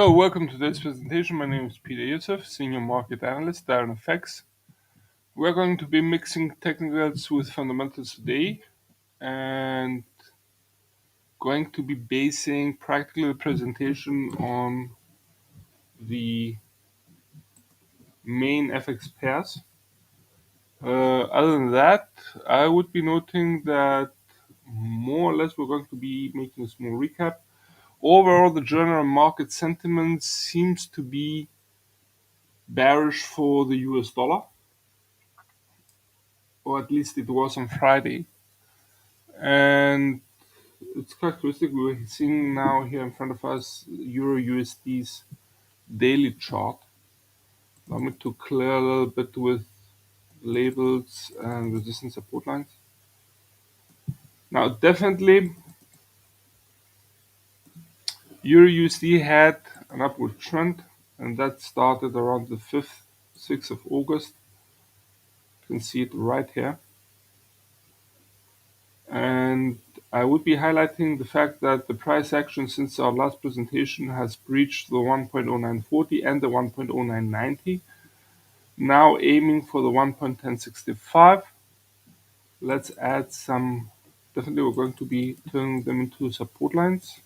So, welcome to today's presentation. My name is Peter Yusuf, Senior Market Analyst at IronFX. We're going to be mixing technicals with fundamentals today and going to be basing practically the presentation on the main FX pairs. Other than that, I would be noting that more or less we're going to be making a small recap. Overall, the general market sentiment seems to be bearish for the US dollar, or at least it was on Friday. And it's characteristic, we're seeing now here in front of us EURUSD's daily chart. Allow me to clear a little bit with labels and resistance support lines. Now, definitely, EURUSD had an upward trend, and that started around the 5th, 6th of August. You can see it right here. And I would be highlighting the fact that the price action since our last presentation has breached the 1.0940 and the 1.0990. Now aiming for the 1.1065. Let's add some, definitely we're going to be turning them into support lines.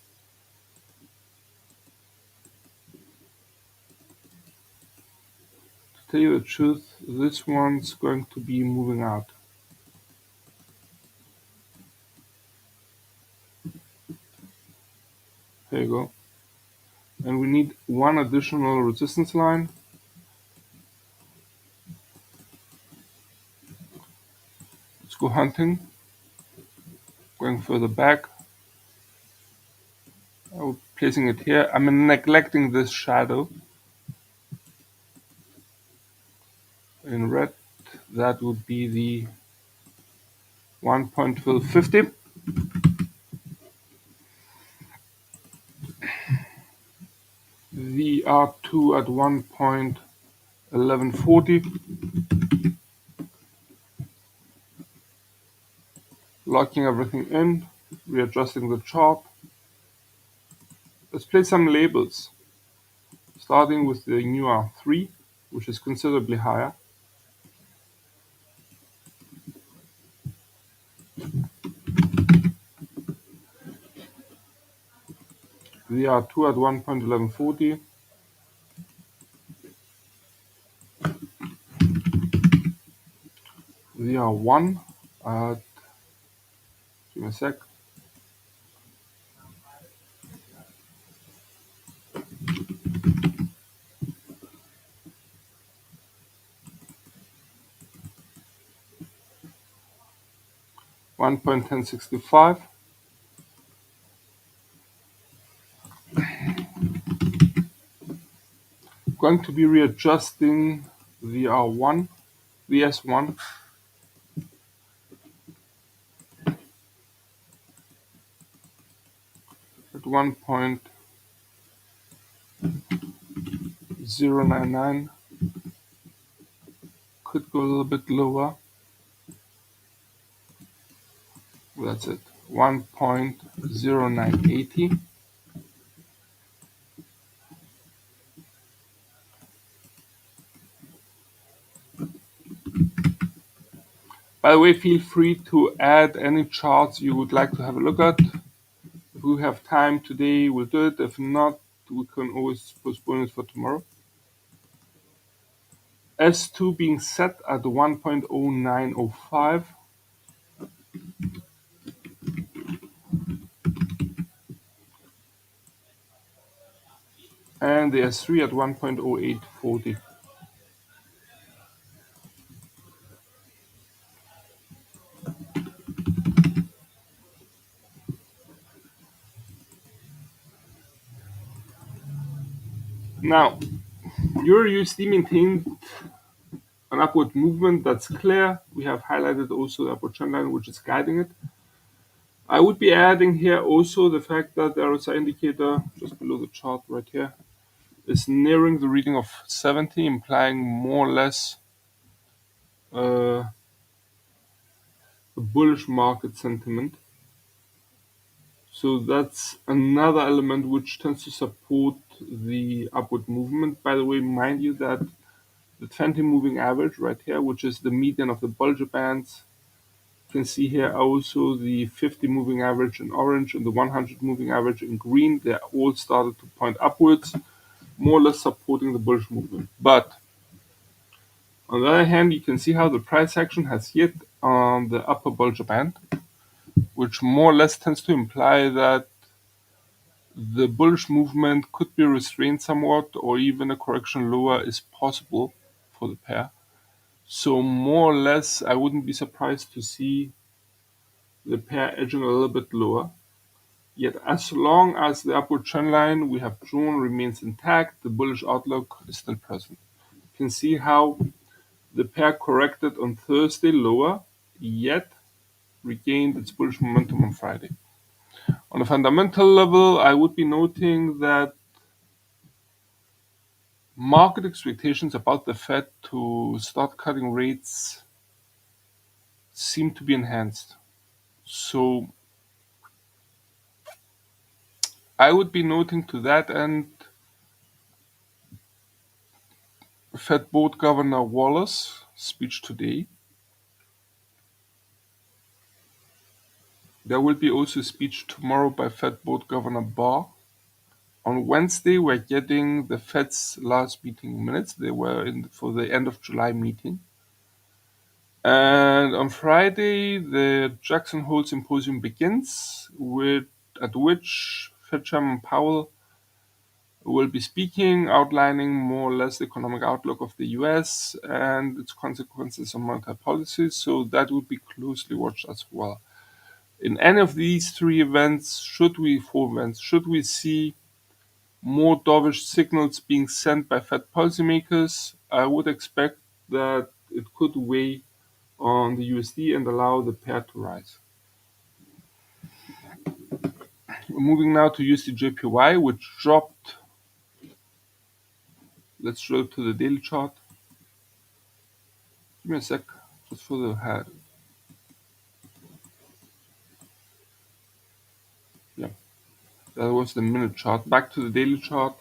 To tell you the truth, this one's going to be moving out. There you go. And we need one additional resistance line. Let's go hunting. Going further back. I'm placing it here. I'm neglecting this shadow. In red, that would be the 1.1250. The R2 at 1.1140. Locking everything in, readjusting the chart. Let's place some labels, starting with the new R3, which is considerably higher. The R2 at 1.1140. The R1 at, give me a sec, $1.1065. Going to be readjusting the R1, the S1. At 1.099, could go a little bit lower. That's it, 1.0980. By the way, feel free to add any charts you would like to have a look at. If we have time today, we'll do it. If not, we can always postpone it for tomorrow. S2 being set at 1.0905. And the S3 at 1.0840. Now, EURUSD maintained an upward movement that's clear. We have highlighted also the upward trend line, which is guiding it. I would be adding here also the fact that the RSI indicator just below the chart right here is nearing the reading of 70, implying more or less a bullish market sentiment. So that's another element which tends to support the upward movement. By the way, mind you that the 20 moving average right here, which is the median of the Bollinger Bands, you can see here also the 50 moving average in orange and the 100 moving average in green. They all started to point upwards, more or less supporting the bullish movement. But on the other hand, you can see how the price action has hit on the upper Bollinger Band, which more or less tends to imply that the bullish movement could be restrained somewhat, or even a correction lower is possible for the pair. So more or less, I wouldn't be surprised to see the pair edging a little bit lower. Yet as long as the upward trend line we have drawn remains intact, the bullish outlook is still present. You can see how the pair corrected on Thursday lower, yet regained its bullish momentum on Friday. On a fundamental level, I would be noting that market expectations about the Fed to start cutting rates seem to be enhanced. So I would be noting to that end Fed Board Governor Wallace's speech today. There will be also a speech tomorrow by Fed Board Governor Barr. On Wednesday, we're getting the Fed's last meeting minutes. They were for the end of July meeting. And on Friday, the Jackson Hole Symposium begins, at which Fed Chairman Powell will be speaking, outlining more or less the economic outlook of the US and its consequences on monetary policy. So that would be closely watched as well. In any of these four events, should we see more dovish signals being sent by Fed policymakers, I would expect that it could weigh on the USD and allow the pair to rise. Moving now to USDJPY, which dropped. Let's drill to the daily chart. Give me a sec, just for the head. Yeah, that was the minute chart. Back to the daily chart.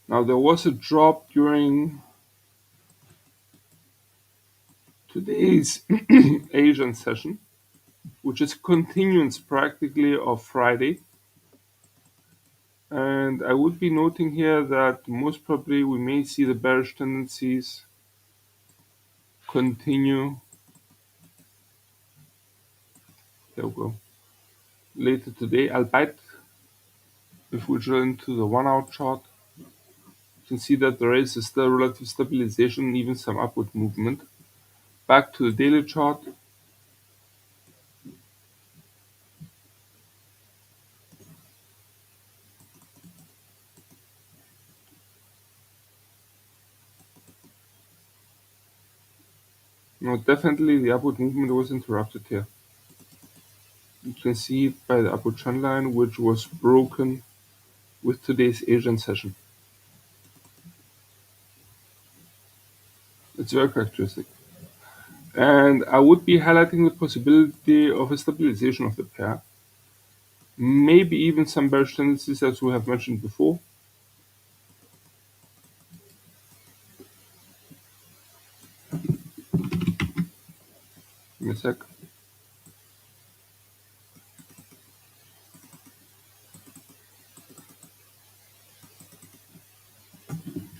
Now there was a drop during today's Asian session, which is continuance practically of Friday. And I would be noting here that most probably we may see the bearish tendencies continue. There we go. Later today, albeit if we drill into the 1 hour chart, you can see that there is still relative stabilization, even some upward movement. Back to the daily chart. Now definitely the upward movement was interrupted here. You can see it by the upward trend line, which was broken with today's Asian session. It's very characteristic. And I would be highlighting the possibility of a stabilization of the pair. Maybe even some bearish tendencies, as we have mentioned before. Give me a sec.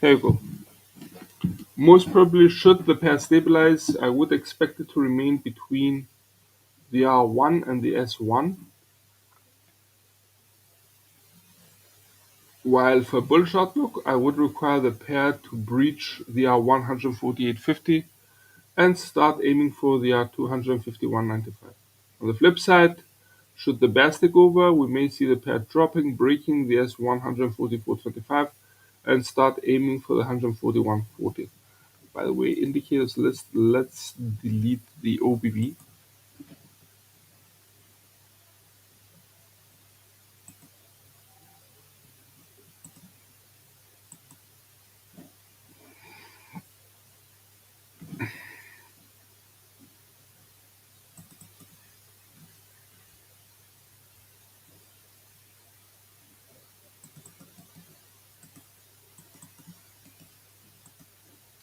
There you go. Most probably, should the pair stabilize, I would expect it to remain between the R1 and the S1. While for bullish outlook, I would require the pair to breach the R148.50 and start aiming for the R251.95. On the flip side, should the bear stick over, we may see the pair dropping, breaking the S144.25 and start aiming for the 141.40. By the way, indicators list, let's delete the OBV.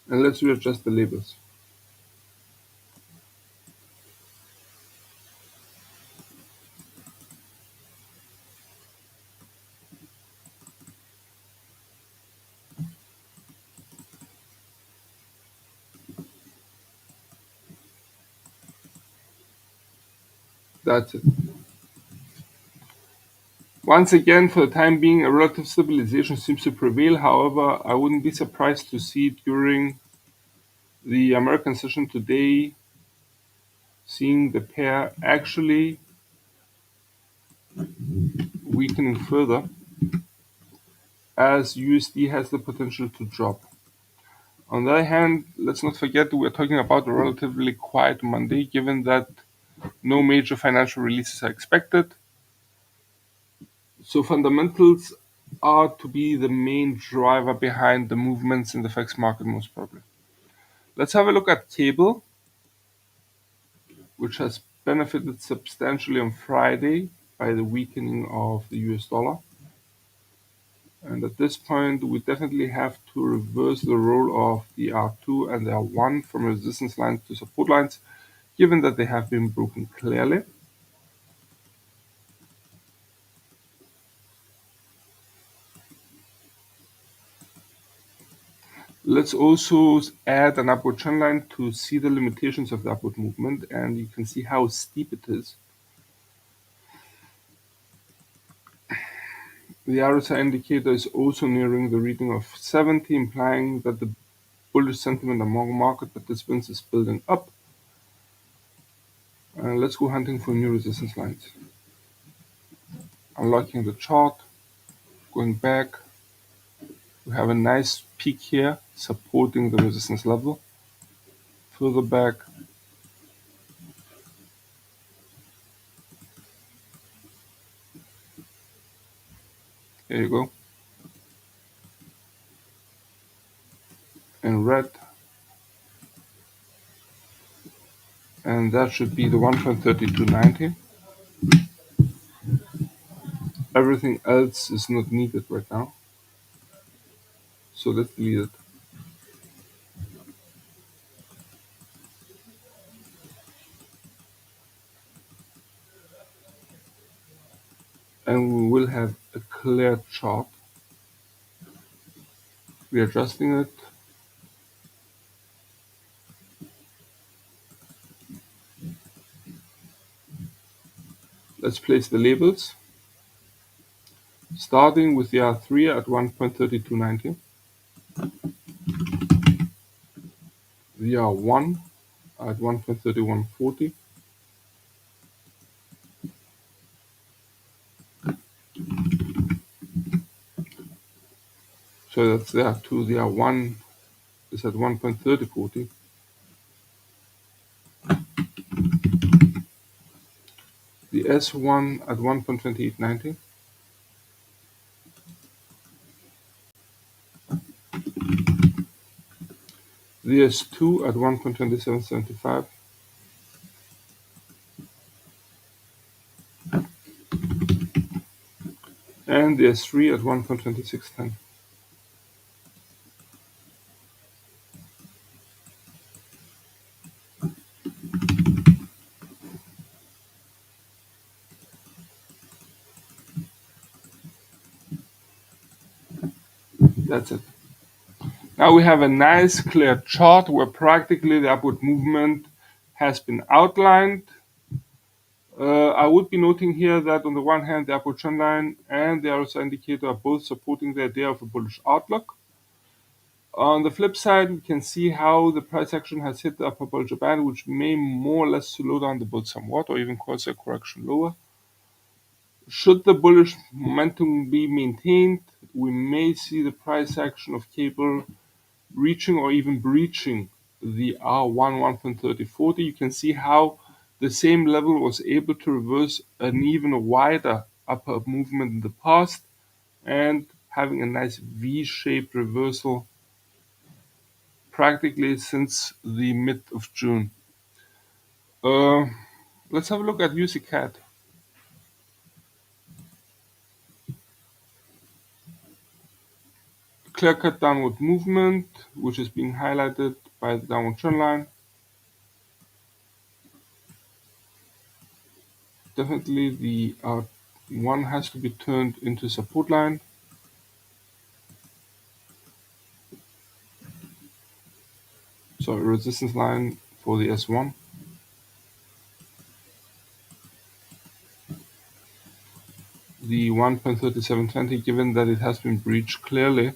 And let's readjust the labels. That's it. Once again, for the time being, a relative stabilization seems to prevail. However, I wouldn't be surprised to see during the American session today, seeing the pair actually weakening further, as USD has the potential to drop. On the other hand, let's not forget that we're talking about a relatively quiet Monday, given that no major financial releases are expected. So fundamentals are to be the main driver behind the movements in the FX market, most probably. Let's have a look at cable, which has benefited substantially on Friday by the weakening of the US dollar. And at this point, we definitely have to reverse the role of the R2 and the R1 from resistance lines to support lines, given that they have been broken clearly. Let's also add an upward trend line to see the limitations of the upward movement, and you can see how steep it is. The RSI indicator is also nearing the reading of 70, implying that the bullish sentiment among market participants is building up. Let's go hunting for new resistance lines. Unlocking the chart, going back. We have a nice peak here supporting the resistance level. Further back, there you go. In red, and that should be the 1.3290. Everything else is not needed right now, so let's delete it. And we will have a clear chart. Readjusting it. Let's place the labels, starting with the R3 at 1.3290, the R1 at 1.3140, so that's the R2, the R1 is at 1.3040, the S1 at 1.2890, the S2 at 1.2775, and the S3 at 1.2610. That's it. Now we have a nice clear chart where practically the upward movement has been outlined. I would be noting here that on the one hand, the upward trend line and the RSI indicator are both supporting the idea of a bullish outlook. On the flip side, we can see how the price action has hit the upper Bollinger Band, which may more or less slow down the bull somewhat or even cause a correction lower. Should the bullish momentum be maintained, we may see the price action of cable reaching or even breaching the R1 1.3040. You can see how the same level was able to reverse an even wider upper movement in the past and having a nice V-shaped reversal practically since the mid of June. Let's have a look at USDCHF. clear-cut downward movement, which is being highlighted by the downward trend line. Definitely the R1 has to be turned into support line. So resistance line for the S1. The 1.3720, given that it has been breached clearly.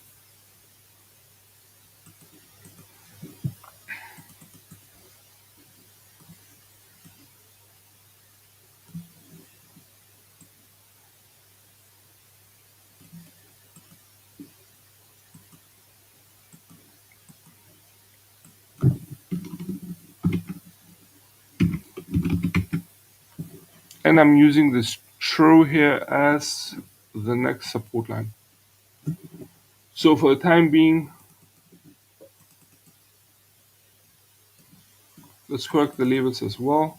And I'm using this throw here as the next support line. So for the time being, let's correct the levels as well.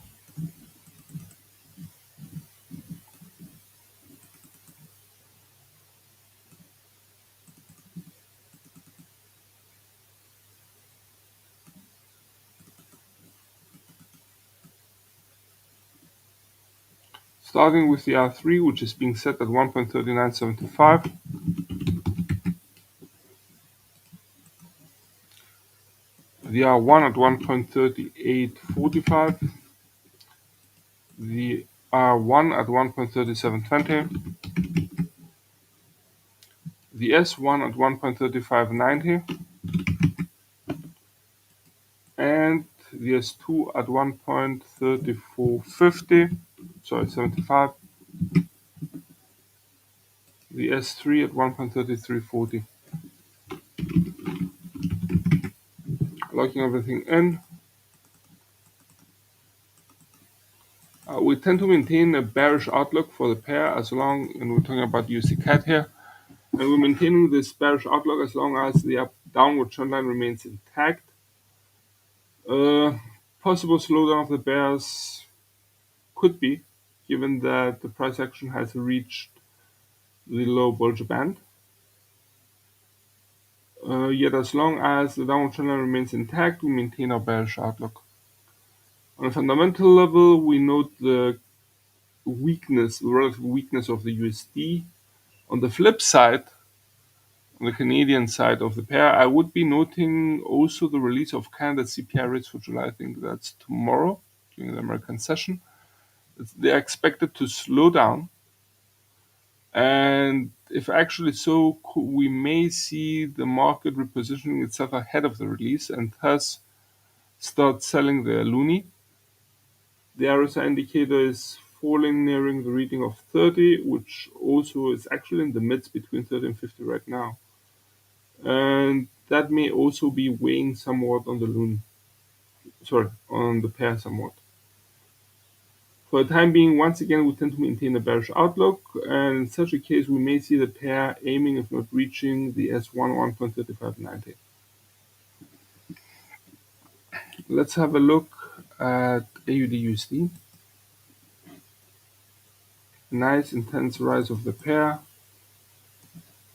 Starting with the R3, which is being set at 1.3975. The R1 at 1.3845. The R1 at 1.3720. The S1 at 1.3590. And the S2 at 1.3450. Sorry, 75. The S3 at 1.3340. Locking everything in. We tend to maintain a bearish outlook for the pair as long, and we're talking about USD here, and we're maintaining this bearish outlook as long as the downward trend line remains intact. Possible slowdown of the bears could be, given that the price action has reached the low Bollinger Band. Yet as long as the downward trend line remains intact, we maintain our bearish outlook. On a fundamental level, we note the relative weakness of the USD. On the flip side, on the Canadian side of the pair, I would be noting also the release of Canada CPI rates for July. I think that's tomorrow during the American session. They're expected to slow down. And if actually so, we may see the market repositioning itself ahead of the release and thus start selling the loonie. The RSI indicator is falling, nearing the reading of 30, which also is actually in the midst between 30 and 50 right now. And that may also be weighing somewhat on the on the pair somewhat. For the time being, once again, we tend to maintain a bearish outlook, and in such a case, we may see the pair aiming, if not reaching, the S1 1.3590. Let's have a look at AUDUSD. Nice intense rise of the pair,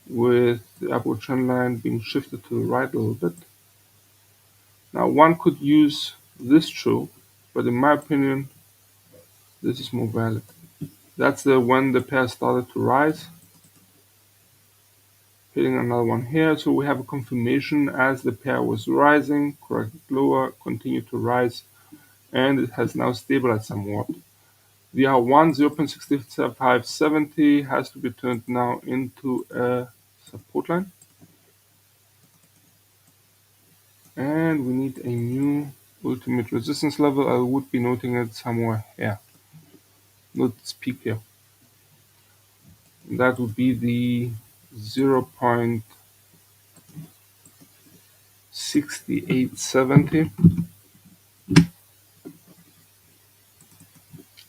with the upward trend line being shifted to the right a little bit. Now, one could use this true, but in my opinion, this is more valid. That's when the pair started to rise. Hitting another one here, so we have a confirmation as the pair was rising, corrected lower, continued to rise, and it has now stabilized somewhat. The R1 0.6570 has to be turned now into a support line. And we need a new ultimate resistance level. I would be noting it somewhere here. Note this peak here. That would be the 0.6870.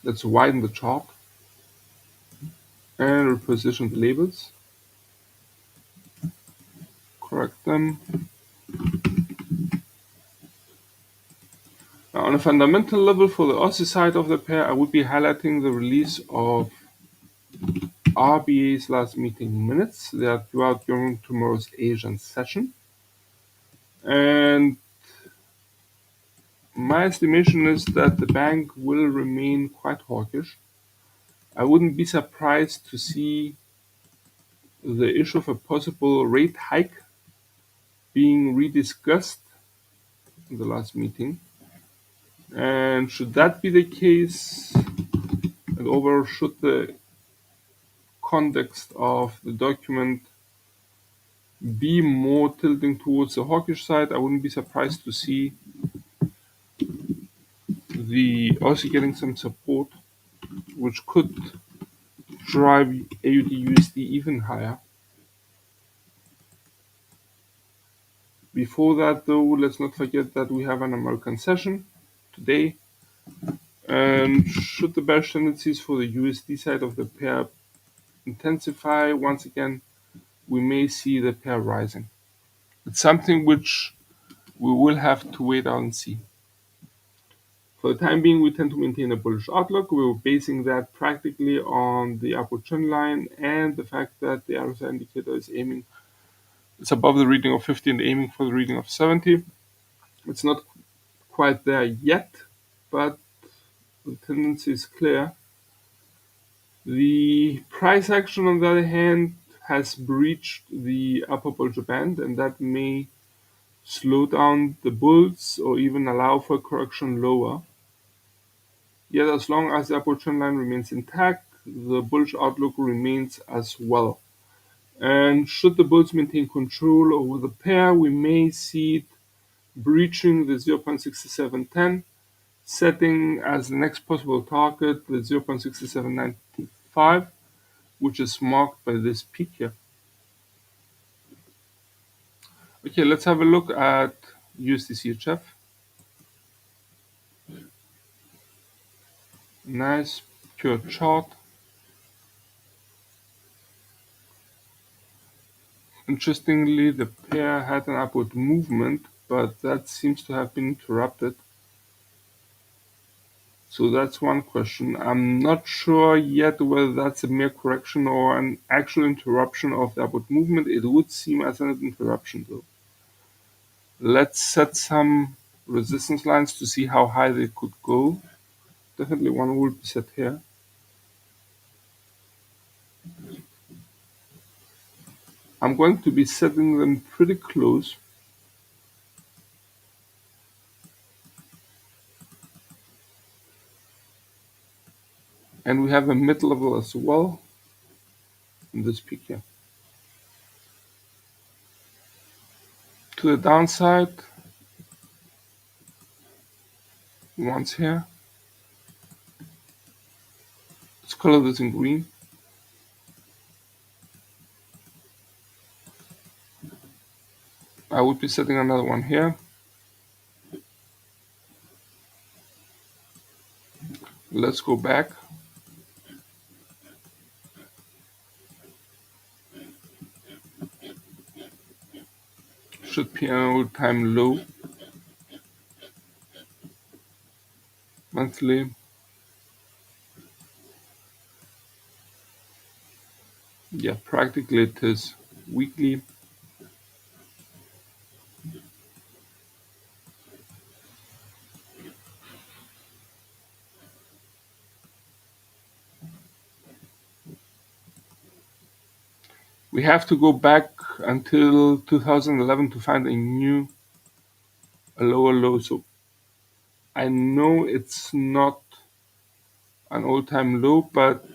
Let's widen the chart and reposition the labels. Correct them. Now, on a fundamental level for the Aussie side of the pair, I would be highlighting the release of RBA's last meeting minutes. They are due out during tomorrow's Asian session. And my estimation is that the bank will remain quite hawkish. I wouldn't be surprised to see the issue of a possible rate hike being rediscussed in the last meeting. And should that be the case, and over should the context of the document be more tilting towards the hawkish side, I wouldn't be surprised to see the Aussie getting some support, which could drive AUDUSD even higher. Before that, though, let's not forget that we have an American session today. And should the bearish tendencies for the USD side of the pair intensify, once again, we may see the pair rising. It's something which we will have to wait out and see. For the time being, we tend to maintain a bullish outlook. We were basing that practically on the upward trend line and the fact that the RSI indicator is aiming, it's above the reading of 50 and aiming for the reading of 70. It's not quite there yet, but the tendency is clear. The price action, on the other hand, has breached the upper bullish band, and that may slow down the bulls or even allow for a correction lower. Yet as long as the upward trend line remains intact, the bullish outlook remains as well. And should the bulls maintain control over the pair, we may see it breaching the 0.6710, setting as the next possible target the 0.6795, which is marked by this peak here. Okay, let's have a look at USDCHF. Nice pure chart. Interestingly, the pair had an upward movement, but that seems to have been interrupted. So that's one question. I'm not sure yet whether that's a mere correction or an actual interruption of the upward movement. It would seem as an interruption though. Let's set some resistance lines to see how high they could go. Definitely one will be set here. I'm going to be setting them pretty close. And we have a mid level as well in this peak here. To the downside, once here. Let's color this in green. I would be setting another one here. Let's go back. Should be an all-time low. Monthly. Yeah, practically it is weekly. We have to go back until 2011 to find a lower low. So I know it's not an all-time low, but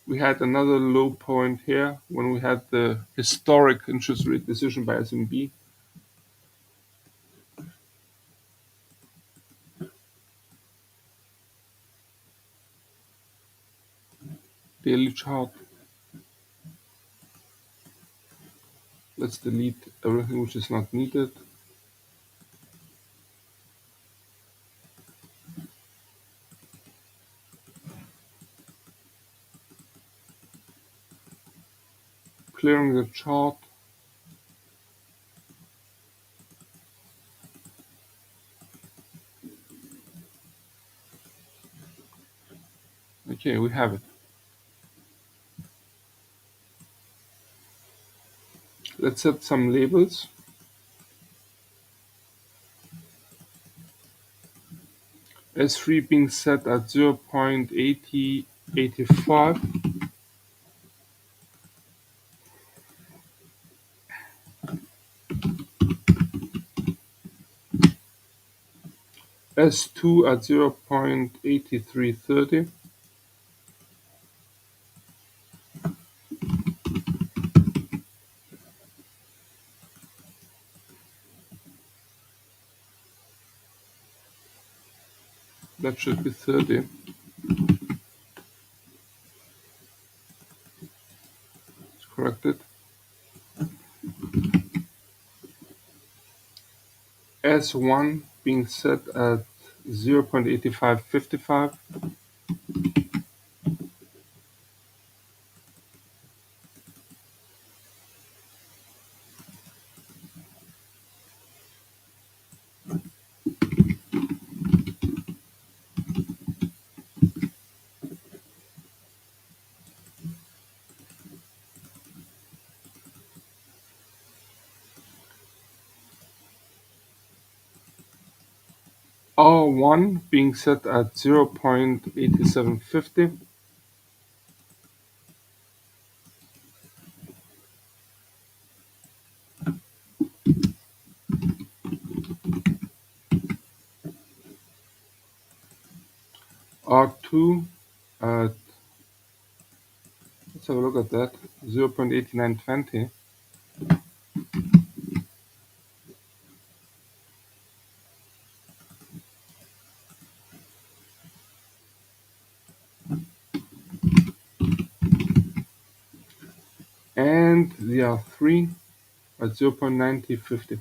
we had another low point here when we had the historic interest rate decision by SMB. Daily chart. Let's delete everything which is not needed. Clearing the chart. Okay, we have it. Let's set some labels. S3 being set at 0.8085. S2 at 0.8330. That should be 30. It's corrected. S1 being set at 0.8555. R1 being set at 0.8750. R2 at, let's have a look at that, 0.8920. And the R3 at 0.9050.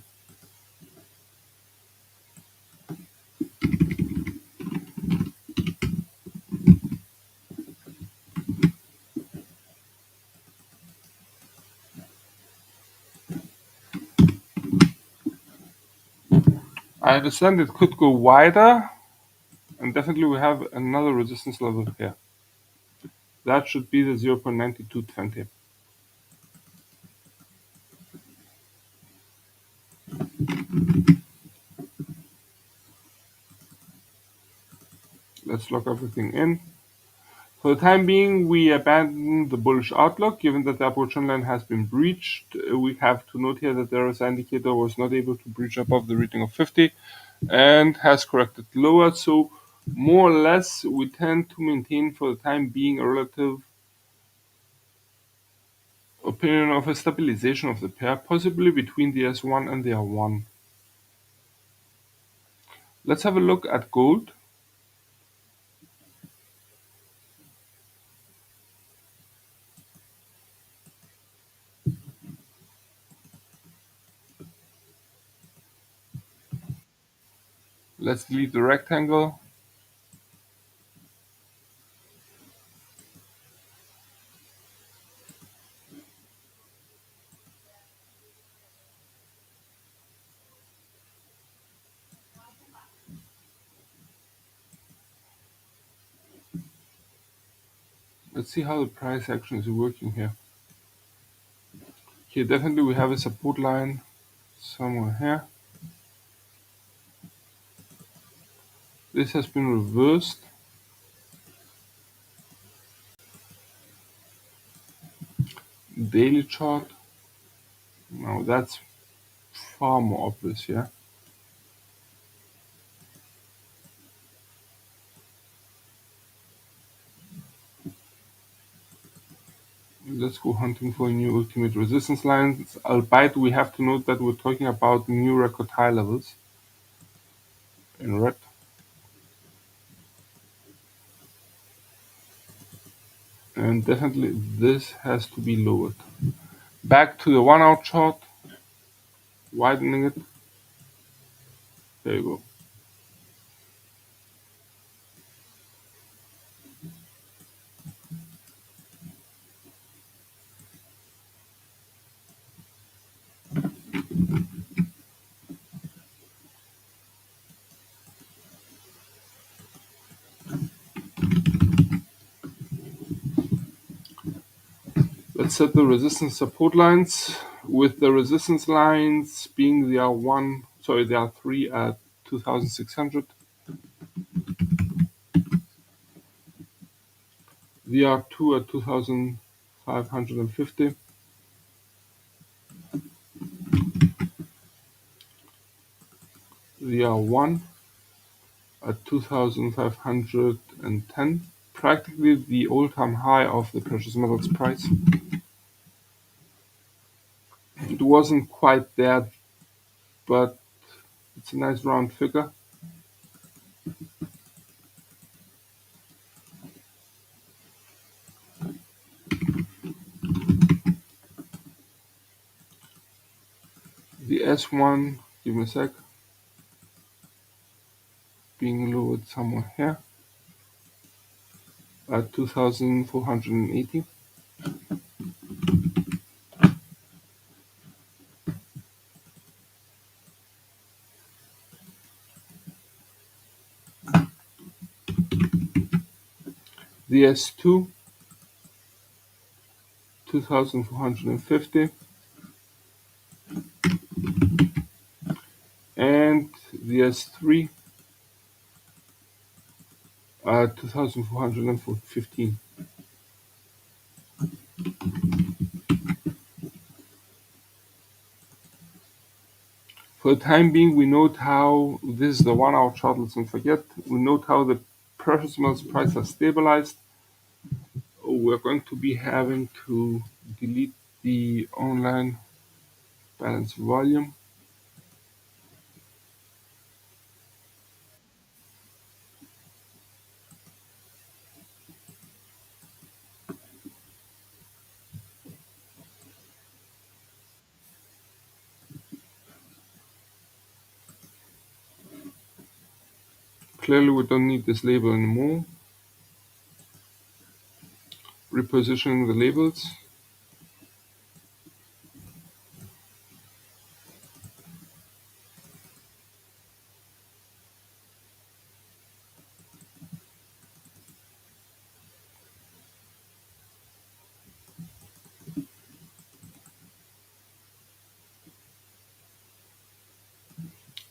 I understand it could go wider, and definitely we have another resistance level here. That should be the 0.9220. Let's lock everything in. For the time being, we abandon the bullish outlook. Given that the upward trend line has been breached, we have to note here that the RSI indicator was not able to breach above the reading of 50 and has corrected lower. So more or less, we tend to maintain for the time being a relative opinion of a stabilization of the pair, possibly between the S1 and the R1. Let's have a look at gold. Let's delete the rectangle. Let's see how the price action is working here. Here definitely we have a support line somewhere here. This has been reversed. Daily chart. Now that's far more obvious here. Let's go hunting for new ultimate resistance lines. Albeit we have to note that we're talking about new record high levels in red. And definitely this has to be lowered. Back to the 1 hour chart, widening it. There you go. Let's set the resistance support lines. with the resistance lines being the R1, sorry, the R3 at 2,600, the R2 at 2,550, the R1 at 2,510, practically the all-time high of the precious metals price. It wasn't quite there, but it's a nice round figure. The S1, give me a sec, being lowered somewhere here at 2,480. The S2, 2,450. And the S3 at 2,415. For the time being, we note how, this is the 1 hour chart, let's not forget, we note how the precious metals price has stabilized. We're going to be having to delete the online balance volume. Clearly we don't need this label anymore. Repositioning the labels.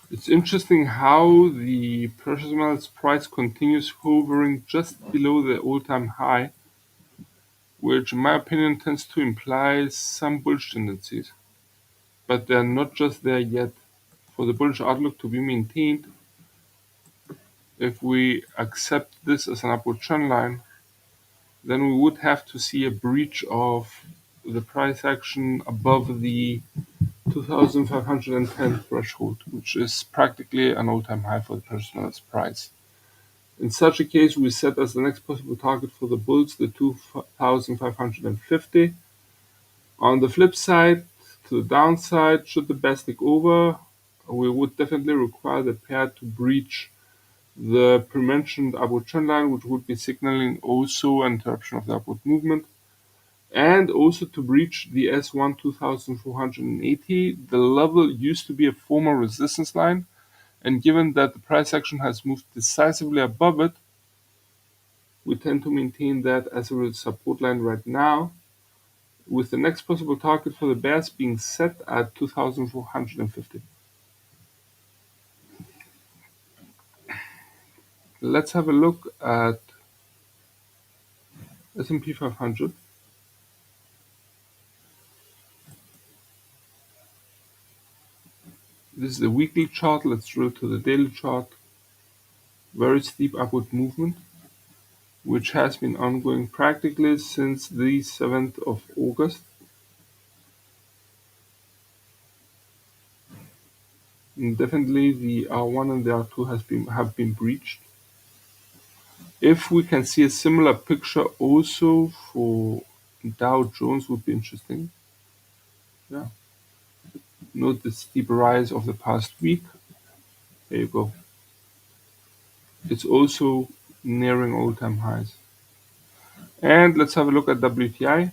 It's interesting how the precious metals price continues hovering just below the all-time high, which in my opinion tends to imply some bullish tendencies. But they're not just there yet. For the bullish outlook to be maintained, if we accept this as an upward trend line, then we would have to see a breach of the price action above the 2,510 threshold, which is practically an all-time high for the precious metals price. In such a case, we set as the next possible target for the bulls the 2,550. On the flip side, to the downside, should the bears take over, we would definitely require the pair to breach the pre-mentioned upward trend line, which would be signaling also an interruption of the upward movement, and also to breach the S1 2,480. The level used to be a former resistance line, and given that the price action has moved decisively above it, we tend to maintain that as a support line right now, with the next possible target for the bears being set at 2,450. Let's have a look at S&P 500. This is the weekly chart. Let's drill to the daily chart. Very steep upward movement, which has been ongoing practically since the 7th of August. And definitely the R1 and the R2 have been breached. If we can see a similar picture also for Dow Jones, would be interesting. Yeah. Note the steep rise of the past week. There you go. It's also nearing all-time highs. And let's have a look at WTI.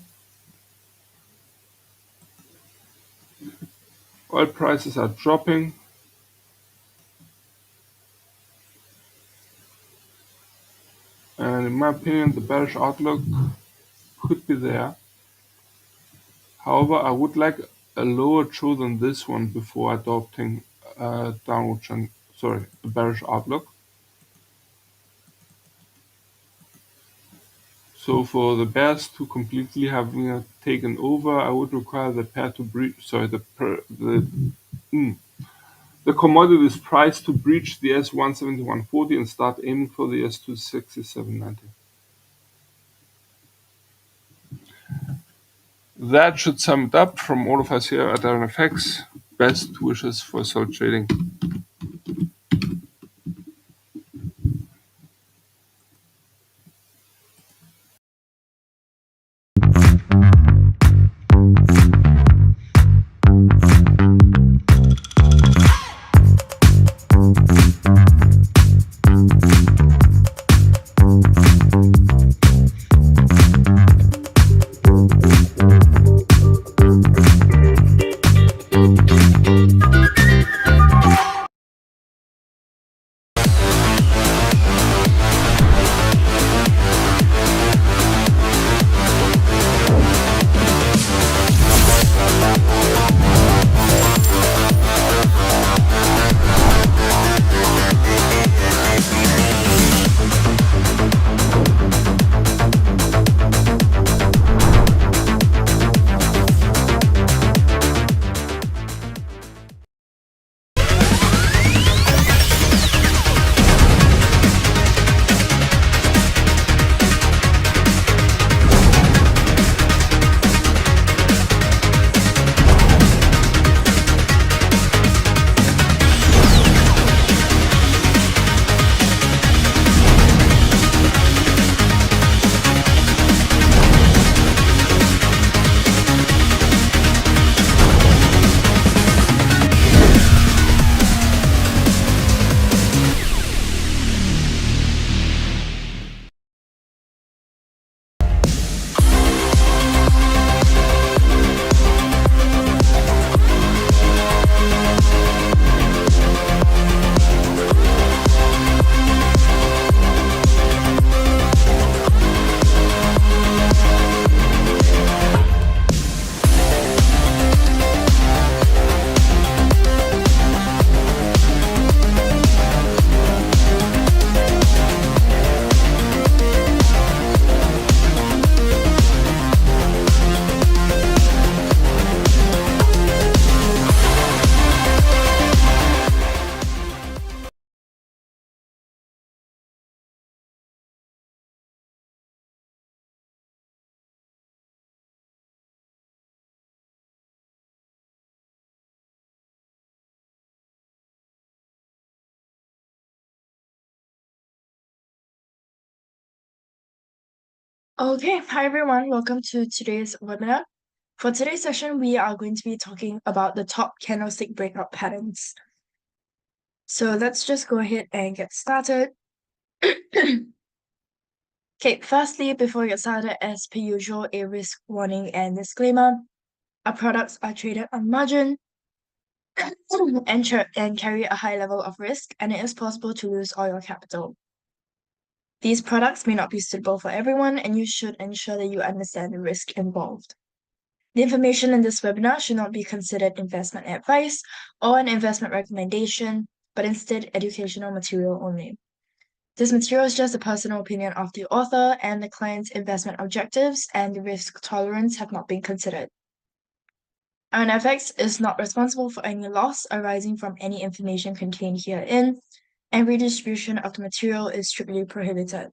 Oil prices are dropping. And in my opinion, the bearish outlook could be there. However, I would like a lower chosen than this one before adopting a bearish outlook. So for the bears to completely have taken over, I would require the pair to breach. The commodity's price to breach the S171.40 and start aiming for the S267.90. That should sum it up from all of us here at IronFX. Best wishes for solid trading. Okay, hi everyone, welcome to today's webinar. For today's session, we are going to be talking about the top candlestick breakout patterns. So let's just go ahead and get started. Okay, firstly, before we get started, as per usual, a risk warning and disclaimer. Our products are traded on margin and carry a high level of risk, and it is possible to lose all your capital. These products may not be suitable for everyone, and you should ensure that you understand the risk involved. The information in this webinar should not be considered investment advice or an investment recommendation, but instead educational material only. This material is just a personal opinion of the author, and the client's investment objectives and the risk tolerance have not been considered. IronFX is not responsible for any loss arising from any information contained herein, and redistribution of the material is strictly prohibited.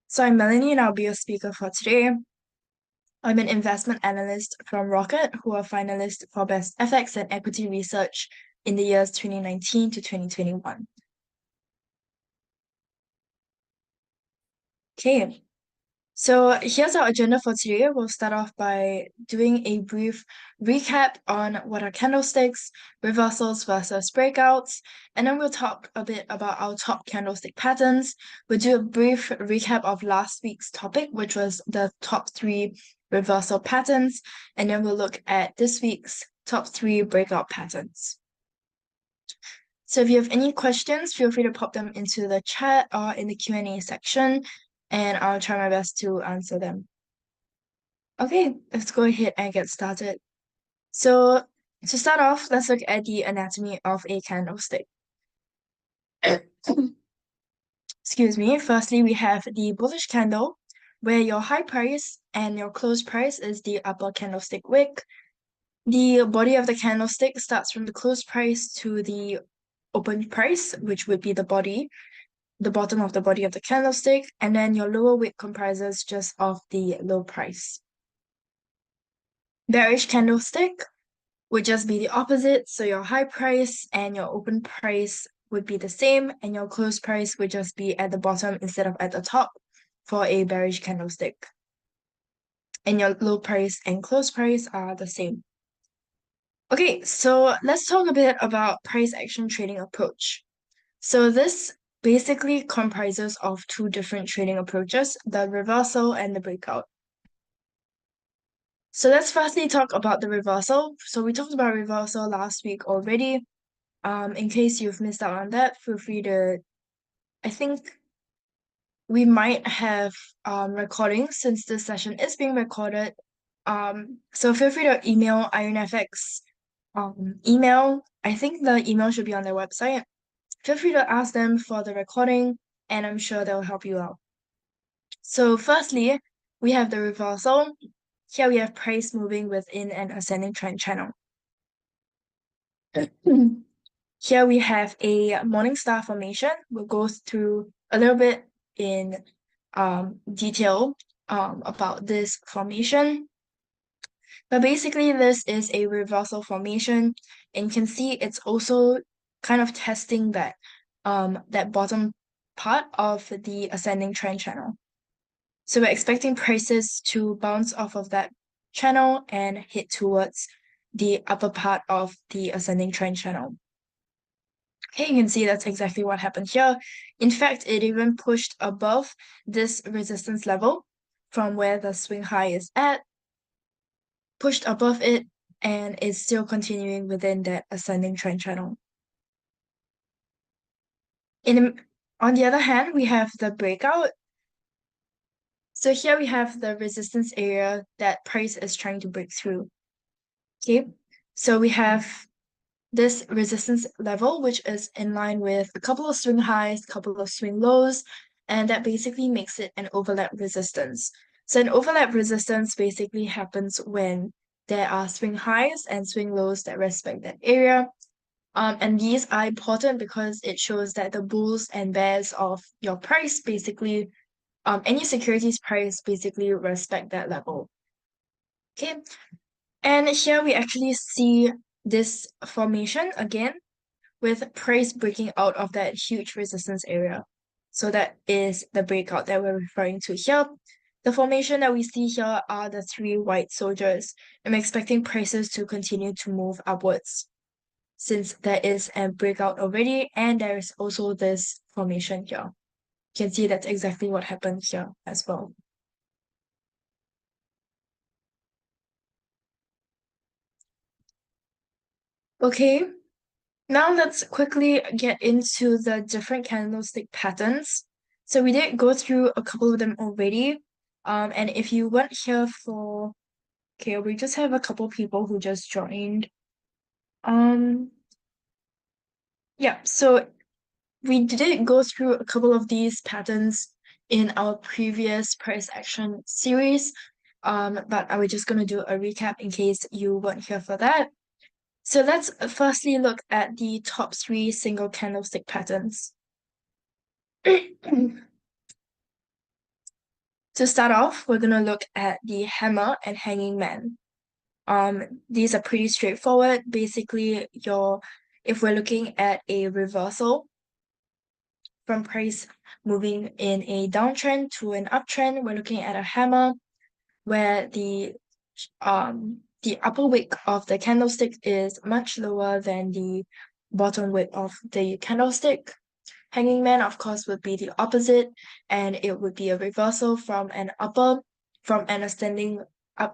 So I'm Melanie, and I'll be your speaker for today. I'm an investment analyst from Rocket, who are finalists for Best FX and Equity Research in the years 2019 to 2021. Okay, so here's our agenda for today. We'll start off by doing a brief recap on what are candlesticks, reversals versus breakouts, and then we'll talk a bit about our top candlestick patterns. We'll do a brief recap of last week's topic, which was the top 3 reversal patterns, and then we'll look at this week's top 3 breakout patterns. So if you have any questions, feel free to pop them into the chat or in the Q&A section, and I'll try my best to answer them. Okay, let's go ahead and get started. So to start off, let's look at the anatomy of a candlestick. Excuse me. Firstly, we have the bullish candle, where your high price and your close price is the upper candlestick wick. The body of the candlestick starts from the close price to the open price, which would be the bottom of the body of the candlestick, and then your lower wick comprises just of the low price. Bearish candlestick would just be the opposite, so your high price and your open price would be the same, and your close price would just be at the bottom instead of at the top for a bearish candlestick. And your low price and close price are the same. Okay, so let's talk a bit about price action trading approach. So this basically comprises of two different trading approaches, the reversal and the breakout. So let's firstly talk about the reversal. So we talked about reversal last week already. In case you've missed out on that, feel free to, I think we might have recordings since this session is being recorded. So feel free to email IronFX email. I think the email should be on their website. Feel free to ask them for the recording, and I'm sure they'll help you out. So firstly, we have the reversal. Here we have price moving within an ascending trend channel. Here we have a morning star formation. We'll go through a little bit in detail about this formation. But basically, this is a reversal formation, and you can see it's also kind of testing that bottom part of the ascending trend channel. So we're expecting prices to bounce off of that channel and hit towards the upper part of the ascending trend channel. Okay, you can see that's exactly what happened here. In fact, it even pushed above this resistance level from where the swing high is at, pushed above it, and is still continuing within that ascending trend channel. On the other hand, we have the breakout. So here we have the resistance area that price is trying to break through. Okay, so we have this resistance level, which is in line with a couple of swing highs, a couple of swing lows, and that basically makes it an overlap resistance. So an overlap resistance basically happens when there are swing highs and swing lows that respect that area. And these are important because it shows that the bulls and bears of your price basically, any securities price basically respect that level. Okay, and here we actually see this formation again with price breaking out of that huge resistance area. So that is the breakout that we're referring to here. The formation that we see here are the three white soldiers. I'm expecting prices to continue to move upwards since there is a breakout already and there is also this formation here. You can see that's exactly what happened here as well. Okay, now let's quickly get into the different candlestick patterns. So we did go through a couple of them already. And if you weren't here for, okay, we just have a couple people who just joined. Yeah, so we did go through a couple of these patterns in our previous price action series. But I was just gonna do a recap in case you weren't here for that. So let's firstly look at the top three single candlestick patterns. To start off, we're gonna look at the hammer and hanging man. These are pretty straightforward. Basically, if we're looking at a reversal from price moving in a downtrend to an uptrend, we're looking at a hammer where the upper wick of the candlestick is much lower than the bottom wick of the candlestick. Hanging man, of course, would be the opposite, and it would be a reversal from an ascending an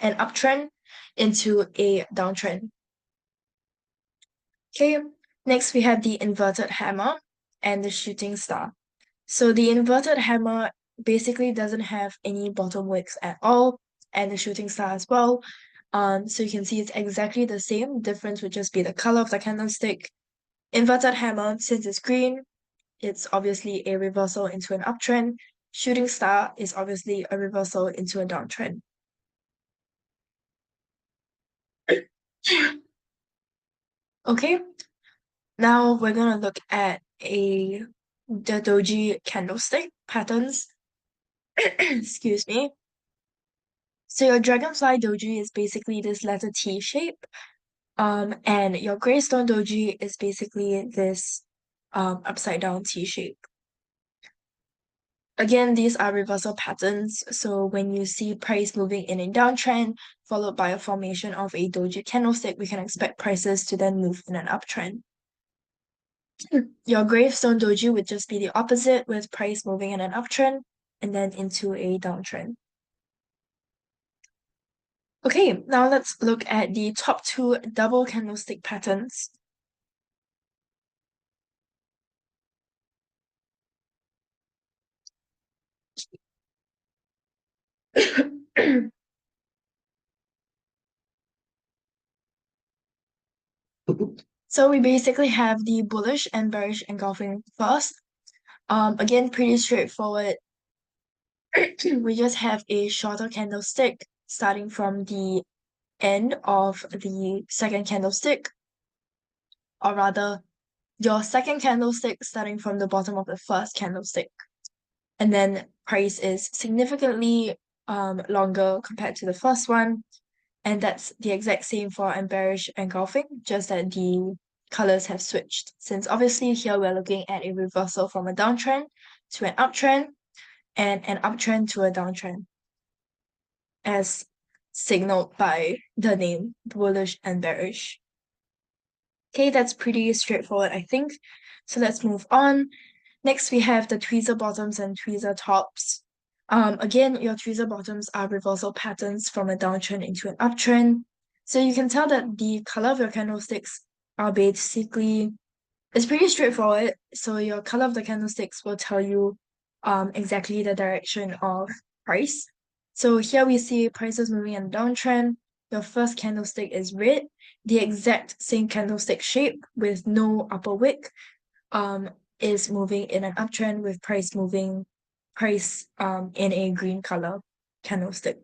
uptrend into a downtrend. Okay, next we have the inverted hammer and the shooting star. So the inverted hammer basically doesn't have any bottom wicks at all, and the shooting star as well. So you can see it's exactly the same. Difference would just be the color of the candlestick. Inverted hammer, since it's green, it's obviously a reversal into an uptrend. Shooting star is obviously a reversal into a downtrend. Okay, now we're gonna look at the doji candlestick patterns. Excuse me. So your dragonfly doji is basically this letter T shape. And your greystone doji is basically this upside down T shape. Again, these are reversal patterns. So when you see price moving in a downtrend, followed by a formation of a doji candlestick, we can expect prices to then move in an uptrend. Your gravestone doji would just be the opposite, with price moving in an uptrend and then into a downtrend. Okay, now let's look at the top two double candlestick patterns. So we basically have the bullish and bearish engulfing first. Again, pretty straightforward. We just have a shorter candlestick starting from the end of the second candlestick, or rather, your second candlestick starting from the bottom of the first candlestick. And then price is significantly longer compared to the first one. And that's the exact same for bearish engulfing, just that the colors have switched. Since obviously here we're looking at a reversal from a downtrend to an uptrend and an uptrend to a downtrend, as signaled by the name bullish and bearish. Okay, that's pretty straightforward, I think. So let's move on. Next, we have the tweezer bottoms and tweezer tops. Again, your tweezer bottoms are reversal patterns from a downtrend into an uptrend. So you can tell that the color of your candlesticks are basically, it's pretty straightforward. So your color of the candlesticks will tell you exactly the direction of price. So here we see prices moving in a downtrend. Your first candlestick is red, the exact same candlestick shape with no upper wick. Is moving in an uptrend with price in a green color candlestick.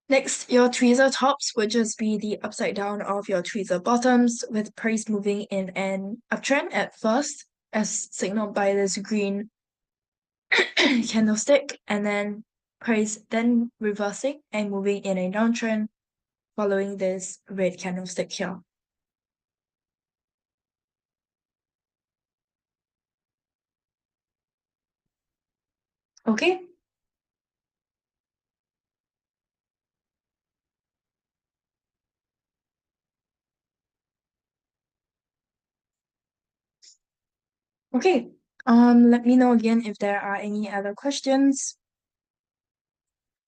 Next, your tweezer tops would just be the upside down of your tweezer bottoms, with price moving in an uptrend at first, as signaled by this green candlestick, and then price then reversing and moving in a downtrend following this red candlestick here. Okay. Okay. Let me know again if there are any other questions.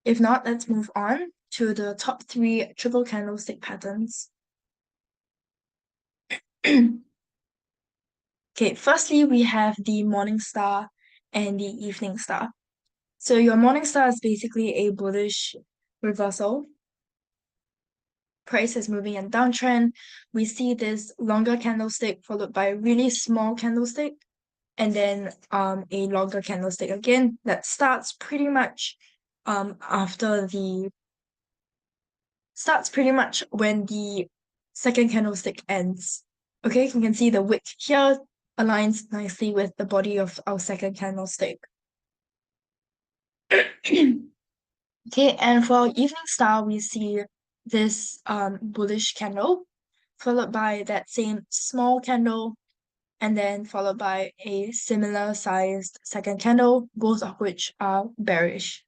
If not, let's move on to the top three triple candlestick patterns. Okay, firstly, we have the morning star and the evening star. So your morning star is basically a bullish reversal. Price is moving in downtrend. We see this longer candlestick followed by a really small candlestick, and then a longer candlestick again that starts pretty much when the second candlestick ends. Okay, you can see the wick here aligns nicely with the body of our second candlestick. Okay, and for our evening star, we see this bullish candle, followed by that same small candle, and then followed by a similar sized second candle, both of which are bearish.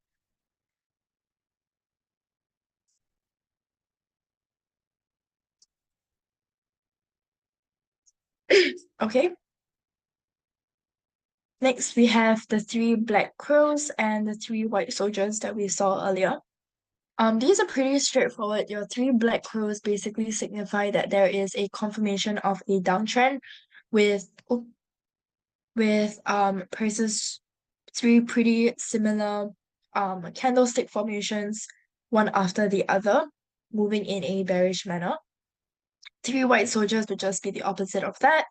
Okay. Next, we have the three black crows and the three white soldiers that we saw earlier. These are pretty straightforward. Your three black crows basically signify that there is a confirmation of a downtrend with prices three pretty similar candlestick formations one after the other, moving in a bearish manner. 3 white soldiers would just be the opposite of that.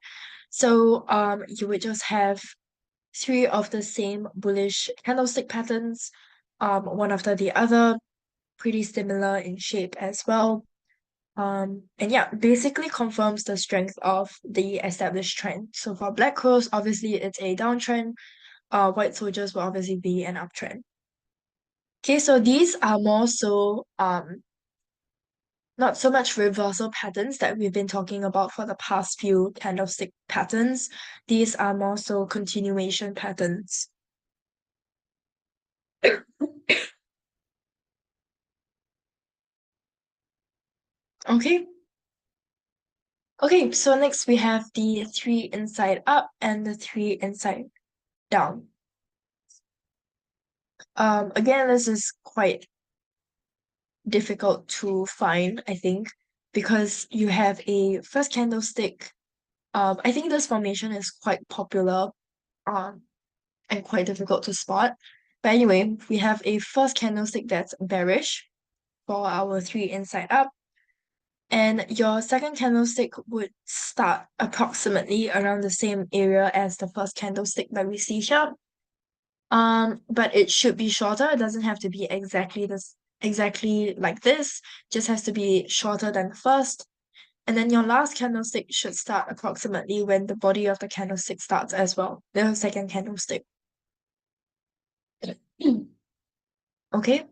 So you would just have 3 of the same bullish candlestick patterns, one after the other, pretty similar in shape as well. And yeah, basically confirms the strength of the established trend. So for black crows, obviously it's a downtrend. White soldiers will obviously be an uptrend. Okay, so these are more so not so much reversal patterns that we've been talking about for the past few candlestick patterns. These are more so continuation patterns. Okay. Okay, so next we have the 3 inside up and the 3 inside down. Again, this is quite difficult to find, I think, because you have a first candlestick. I think this formation is quite popular, and quite difficult to spot. But anyway, we have a first candlestick that's bearish for our 3 inside up. And your second candlestick would start approximately around the same area as the first candlestick that we see here. But it should be shorter. It doesn't have to be exactly like this. Just has to be shorter than the first. And then your last candlestick should start approximately when the body of the candlestick starts as well, the second candlestick. Okay.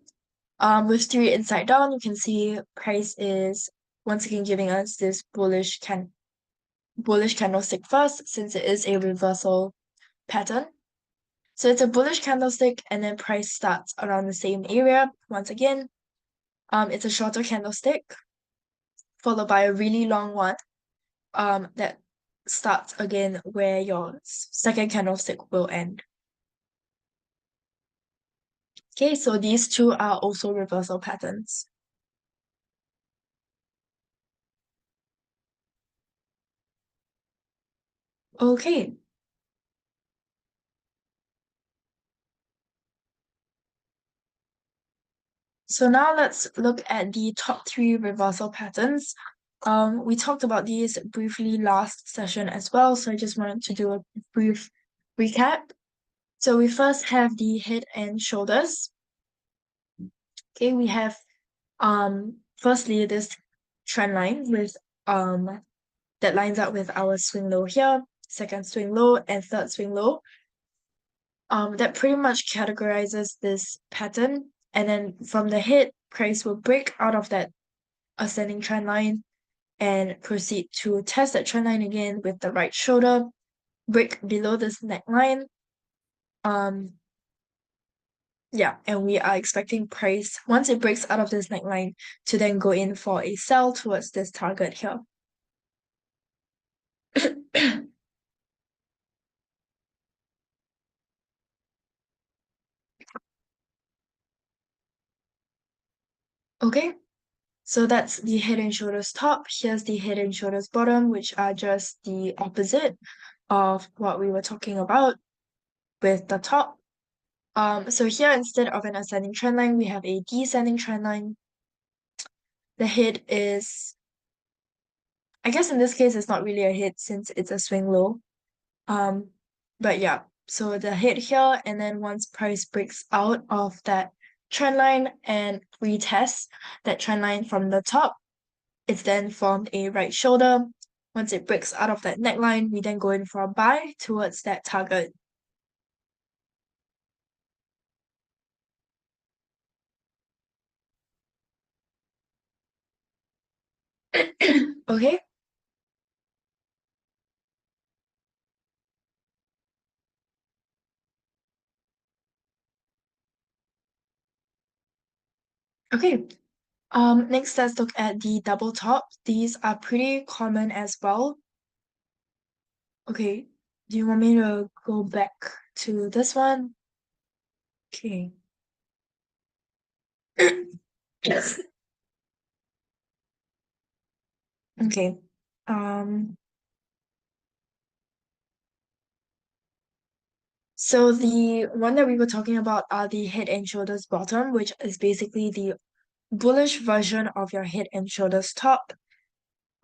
With 3 inside down, you can see price is once again giving us this bullish candlestick first, since it is a reversal pattern. So it's a bullish candlestick, and then price starts around the same area once again. It's a shorter candlestick, followed by a really long one, that starts again where your second candlestick will end. Okay, so these two are also reversal patterns. Okay. So now let's look at the top 3 reversal patterns. We talked about these briefly last session as well, so I just wanted to do a brief recap. So we first have the head and shoulders. Okay, we have firstly this trend line with that lines up with our swing low here, second swing low, and third swing low. That pretty much categorizes this pattern. And then from the head, price will break out of that ascending trend line and proceed to test that trend line again with the right shoulder, break below this neckline. Yeah, and we are expecting price, once it breaks out of this neckline, to then go in for a sell towards this target here. Okay, so that's the head and shoulders top. Here's the head and shoulders bottom, which are just the opposite of what we were talking about with the top. So here, instead of an ascending trend line, we have a descending trend line. The head is, I guess in this case, it's not really a hit since it's a swing low. But yeah, so the hit here, and then once price breaks out of that trend line and retests that trend line from the top, it's then formed a right shoulder. Once it breaks out of that neckline, we then go in for a buy towards that target. Okay. Okay. Next, let's look at the double top. These are pretty common as well. Okay. Do you want me to go back to this one? Okay. Yes. Okay. So the one that we were talking about are the head and shoulders bottom, which is basically the bullish version of your head and shoulders top.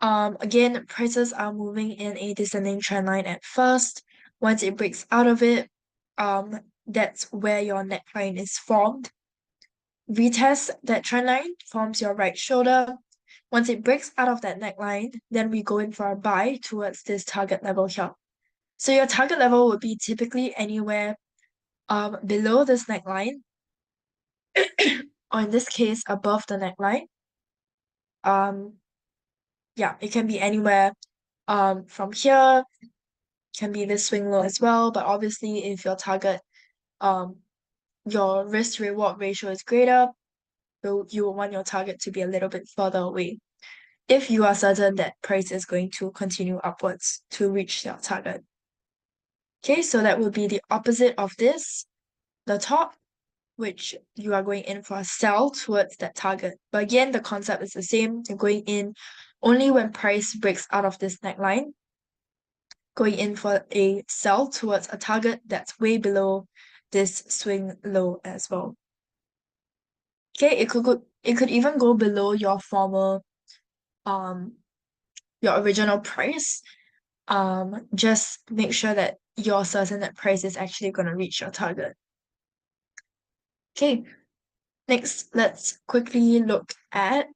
Again, prices are moving in a descending trend line at first. Once it breaks out of it, that's where your neckline is formed. Retest that trend line, forms your right shoulder. Once it breaks out of that neckline, then we go in for a buy towards this target level here. So your target level would be typically anywhere below this neckline, or in this case, above the neckline. Yeah, it can be anywhere from here, can be this swing low as well, but obviously if your target, your risk to reward ratio is greater, you will want your target to be a little bit further away if you are certain that price is going to continue upwards to reach your target. Okay, so that will be the opposite of this, the top, which you are going in for a sell towards that target. But again, the concept is the same. You're going in only when price breaks out of this neckline, going in for a sell towards a target that's way below this swing low as well. Okay, it could even go below your former your original price. Just make sure that you're certain that price is actually going to reach your target. Okay, next let's quickly look at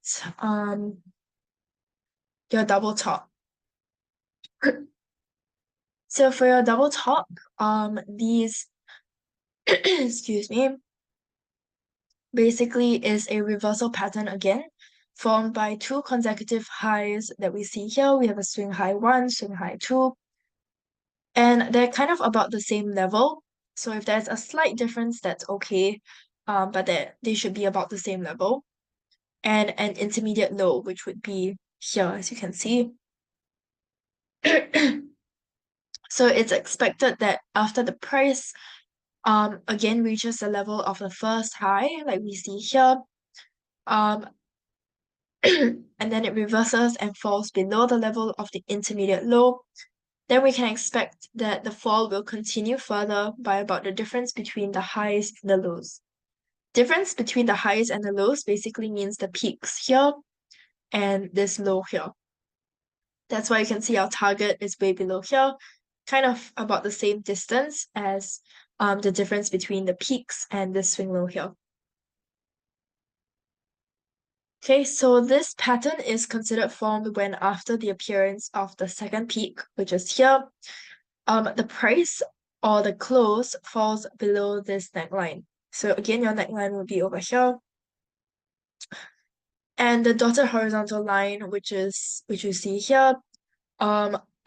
your double top. So for your double top, these excuse me, basically is a reversal pattern again, formed by two consecutive highs that we see here. We have a swing high 1, swing high 2, and they're kind of about the same level. So if there's a slight difference, that's okay, but they should be about the same level. And an intermediate low, which would be here, as you can see. So it's expected that after the price again reaches the level of the first high, like we see here, and then it reverses and falls below the level of the intermediate low, then we can expect that the fall will continue further by about the difference between the highs and the lows. Difference between the highs and the lows basically means the peaks here and this low here. That's why you can see our target is way below here, kind of about the same distance as the difference between the peaks and the swing low here. Okay, so this pattern is considered formed when after the appearance of the second peak, which is here, the price or the close falls below this neckline. So again, your neckline will be over here. And the dotted horizontal line, which you see here,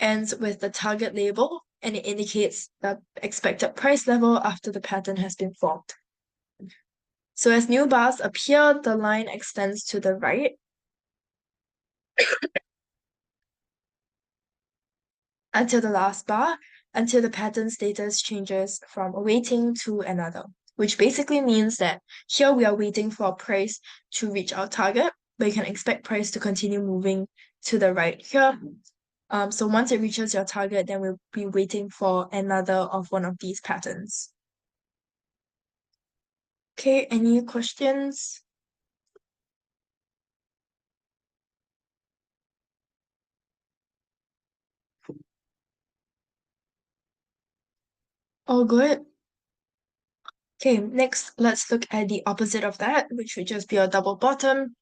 ends with the target label, and it indicates the expected price level after the pattern has been formed. So as new bars appear, the line extends to the right. Until the last bar, until the pattern status changes from awaiting to another, which basically means that here we are waiting for a price to reach our target, but you can expect price to continue moving to the right here. So once it reaches your target, then we'll be waiting for another of one of these patterns. Okay, any questions? All good. Okay, next let's look at the opposite of that, which would just be a double bottom.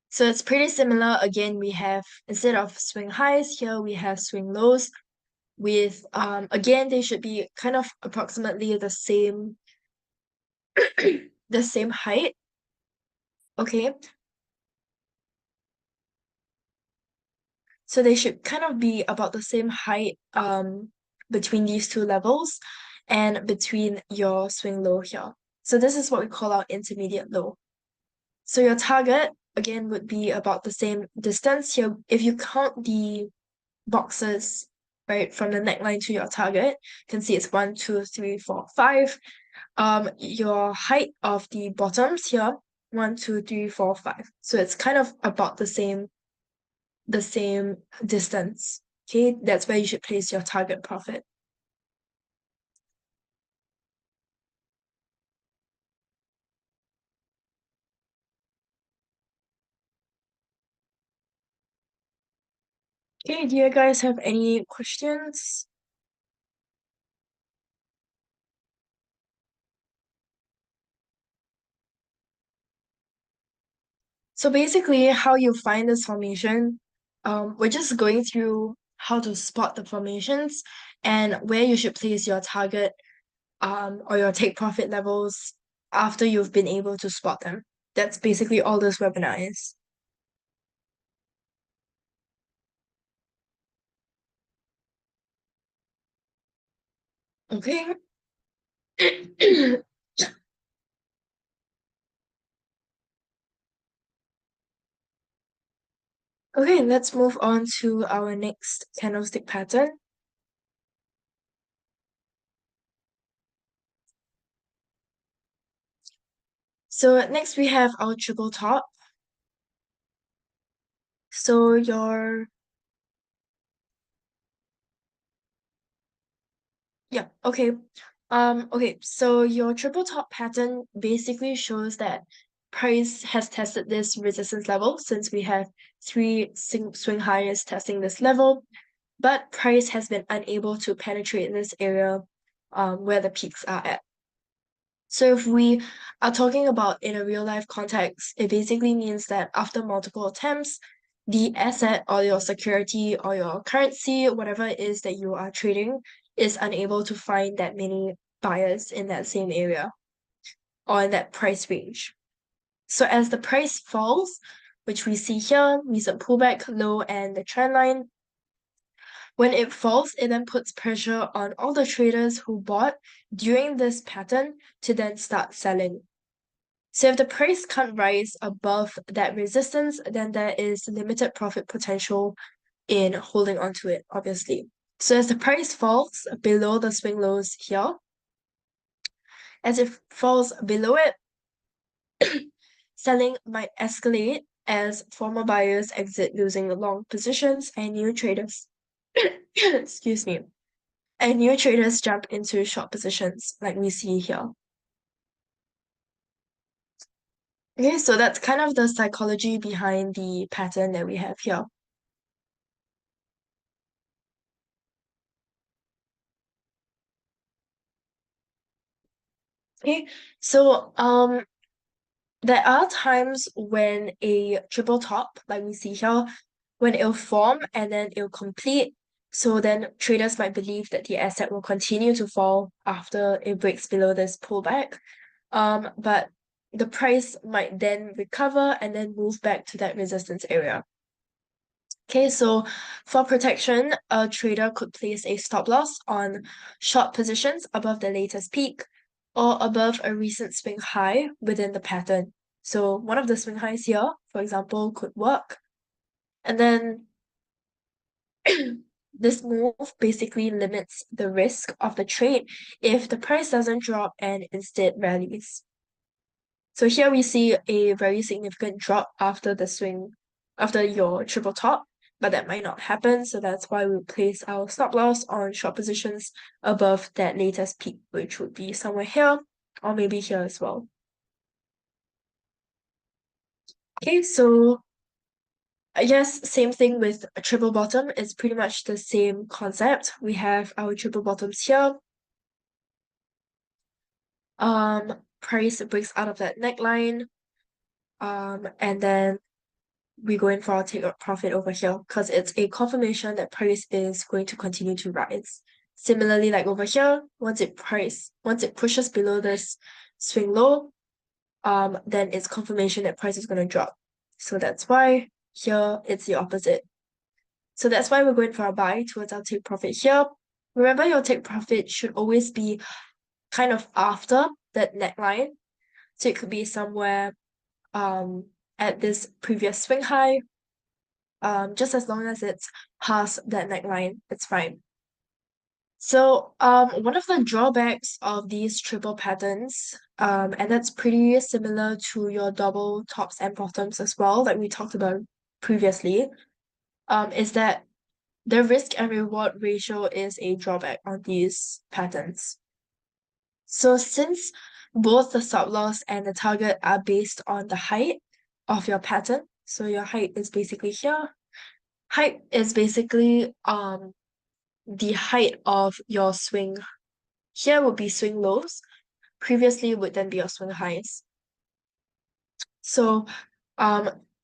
So it's pretty similar. Again, we have, instead of swing highs, here we have swing lows with, again, they should be kind of approximately the same, the same height. Okay. So they should kind of be about the same height between these two levels and between your swing low here. So this is what we call our intermediate low. So your target, again, would be about the same distance here. If you count the boxes, right, from the neckline to your target, you can see it's 1, 2, 3, 4, 5. Your height of the bottoms here, 1, 2, 3, 4, 5. So it's kind of about the same distance. Okay, that's where you should place your target profit. Okay, do you guys have any questions? So basically, how you find this formation, we're just going through how to spot the formations and where you should place your target or your take profit levels after you've been able to spot them. That's basically all this webinar is. Okay. Okay, let's move on to our next candlestick pattern. So next we have our triple top. So okay, so your triple top pattern basically shows that price has tested this resistance level since we have three swing highs testing this level, but price has been unable to penetrate this area where the peaks are at. So if we are talking about in a real life context, it basically means that after multiple attempts, the asset or your security or your currency, whatever it is that you are trading, is unable to find that many buyers in that same area or in that price range. So as the price falls, which we see here, recent pullback low and the trend line, when it falls, it then puts pressure on all the traders who bought during this pattern to then start selling. So if the price can't rise above that resistance, then there is limited profit potential in holding onto it, obviously. So as the price falls below the swing lows here, as it falls below it, selling might escalate as former buyers exit losing long positions and new traders excuse me, and new traders jump into short positions like we see here. Okay, so that's kind of the psychology behind the pattern that we have here. Okay, so there are times when a triple top, like we see here, when it'll form and then it'll complete. So then traders might believe that the asset will continue to fall after it breaks below this pullback. But the price might then recover and then move back to that resistance area. Okay, so for protection, a trader could place a stop loss on short positions above the latest peak or above a recent swing high within the pattern. So one of the swing highs here, for example, could work. And then this move basically limits the risk of the trade if the price doesn't drop and instead rallies. So here we see a very significant drop after the swing, after your triple top, but that might not happen. So that's why we place our stop loss on short positions above that latest peak, which would be somewhere here or maybe here as well. Okay, so I guess same thing with a triple bottom. It's pretty much the same concept. We have our triple bottoms here. Price breaks out of that neckline. And then we go in for our take profit over here because it's a confirmation that price is going to continue to rise. Similarly, like over here, once it pushes below this swing low, then it's confirmation that price is going to drop. So that's why here it's the opposite. So that's why we're going for a buy towards our take profit here. Remember, your take profit should always be kind of after that neckline. So it could be somewhere at this previous swing high. Just as long as it's past that neckline, it's fine. So one of the drawbacks of these triple patterns, and that's pretty similar to your double tops and bottoms as well, that we talked about previously, is that the risk and reward ratio is a drawback on these patterns. So since both the stop loss and the target are based on the height of your pattern, so your height is basically here, Height is basically the height of your swing. Here would be swing lows. Previously would then be your swing highs. So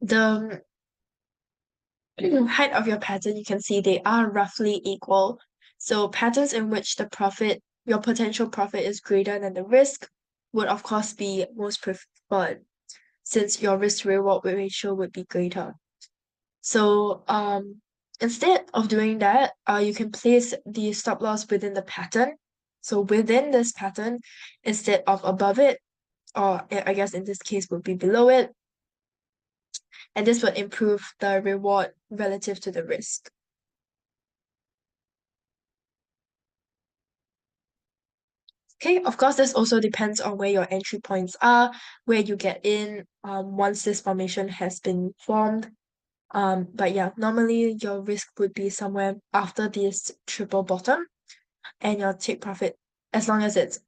the height of your pattern, you can see they are roughly equal. So patterns in which your potential profit is greater than the risk would of course be most preferred, since your risk to reward ratio would be greater. So instead of doing that, you can place the stop loss within the pattern. So within this pattern, instead of above it, or I guess in this case would be below it, and this would improve the reward relative to the risk. Okay, of course, this also depends on where your entry points are, where you get in once this formation has been formed. But yeah, normally your risk would be somewhere after this triple bottom, and your take profit, as long as it's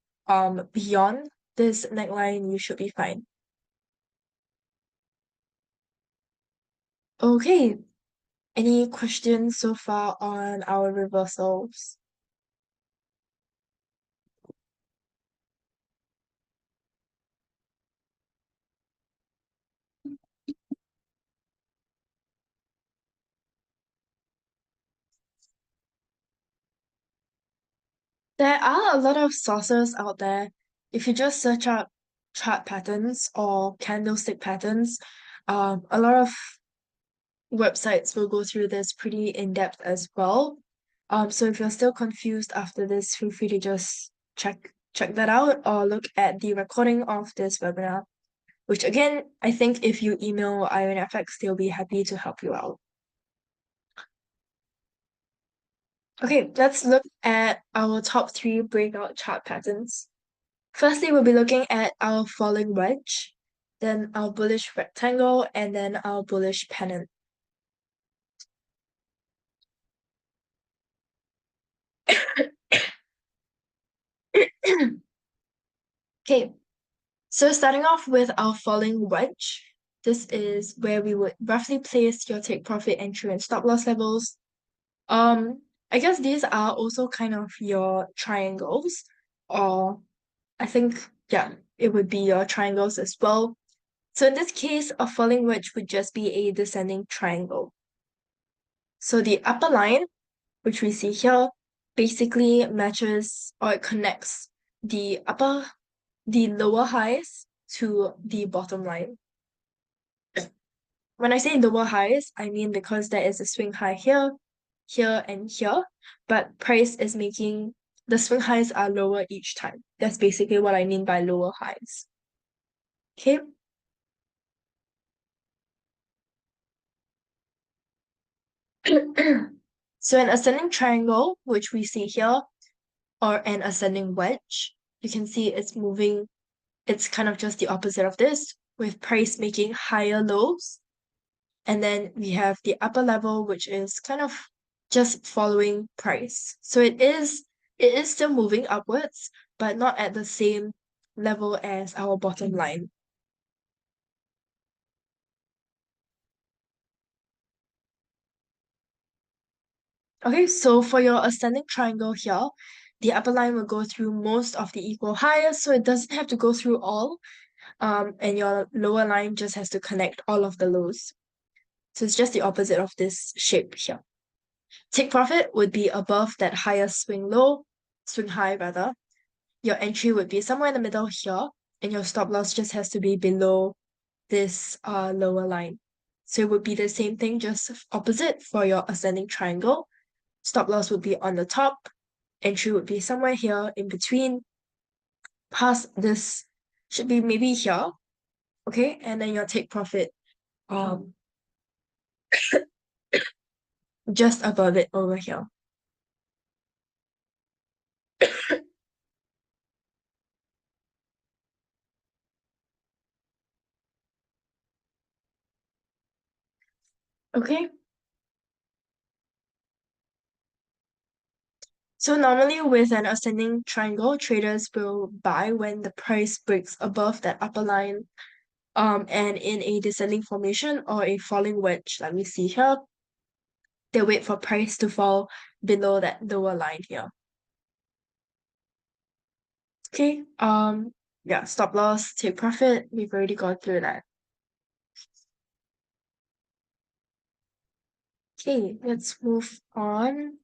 beyond this neckline, you should be fine. Okay, any questions so far on our reversals? There are a lot of sources out there. If you just search up chart patterns or candlestick patterns, a lot of websites will go through this pretty in-depth as well. So if you're still confused after this, feel free to just check that out or look at the recording of this webinar, which again, I think if you email IronFX, they'll be happy to help you out. Okay, let's look at our top 3 breakout chart patterns. Firstly, we'll be looking at our falling wedge, then our bullish rectangle, and then our bullish pennant. Okay, so starting off with our falling wedge, this is where we would roughly place your take profit entry and stop loss levels. I guess these are also kind of your triangles, or I think, yeah, it would be your triangles as well. So in this case, a falling wedge would just be a descending triangle. So the upper line, which we see here, basically matches or it connects the lower highs to the bottom line. When I say lower highs, I mean because there is a swing high here, here, and here, but price is making the swing highs are lower each time. That's basically what I mean by lower highs. Okay. So an ascending triangle, which we see here, or an ascending wedge, you can see it's moving, it's kind of just the opposite of this, with price making higher lows. And then we have the upper level, which is kind of just following price. So it is still moving upwards, but not at the same level as our bottom line. Okay, so for your ascending triangle here, the upper line will go through most of the equal highs, so it doesn't have to go through all. And your lower line just has to connect all of the lows. So it's just the opposite of this shape here. Take profit would be above that higher swing high rather. Your entry would be somewhere in the middle here, and your stop loss just has to be below this lower line. So it would be the same thing, just opposite for your ascending triangle. Stop loss would be on the top, entry would be somewhere here in between. Past this should be maybe here, okay, and then your take profit just above it over here. Okay. So normally with an ascending triangle, traders will buy when the price breaks above that upper line. And in a descending formation or a falling wedge like we see here, they wait for price to fall below that lower line here. Okay, yeah, stop loss, take profit, we've already gone through that. Okay, let's move on.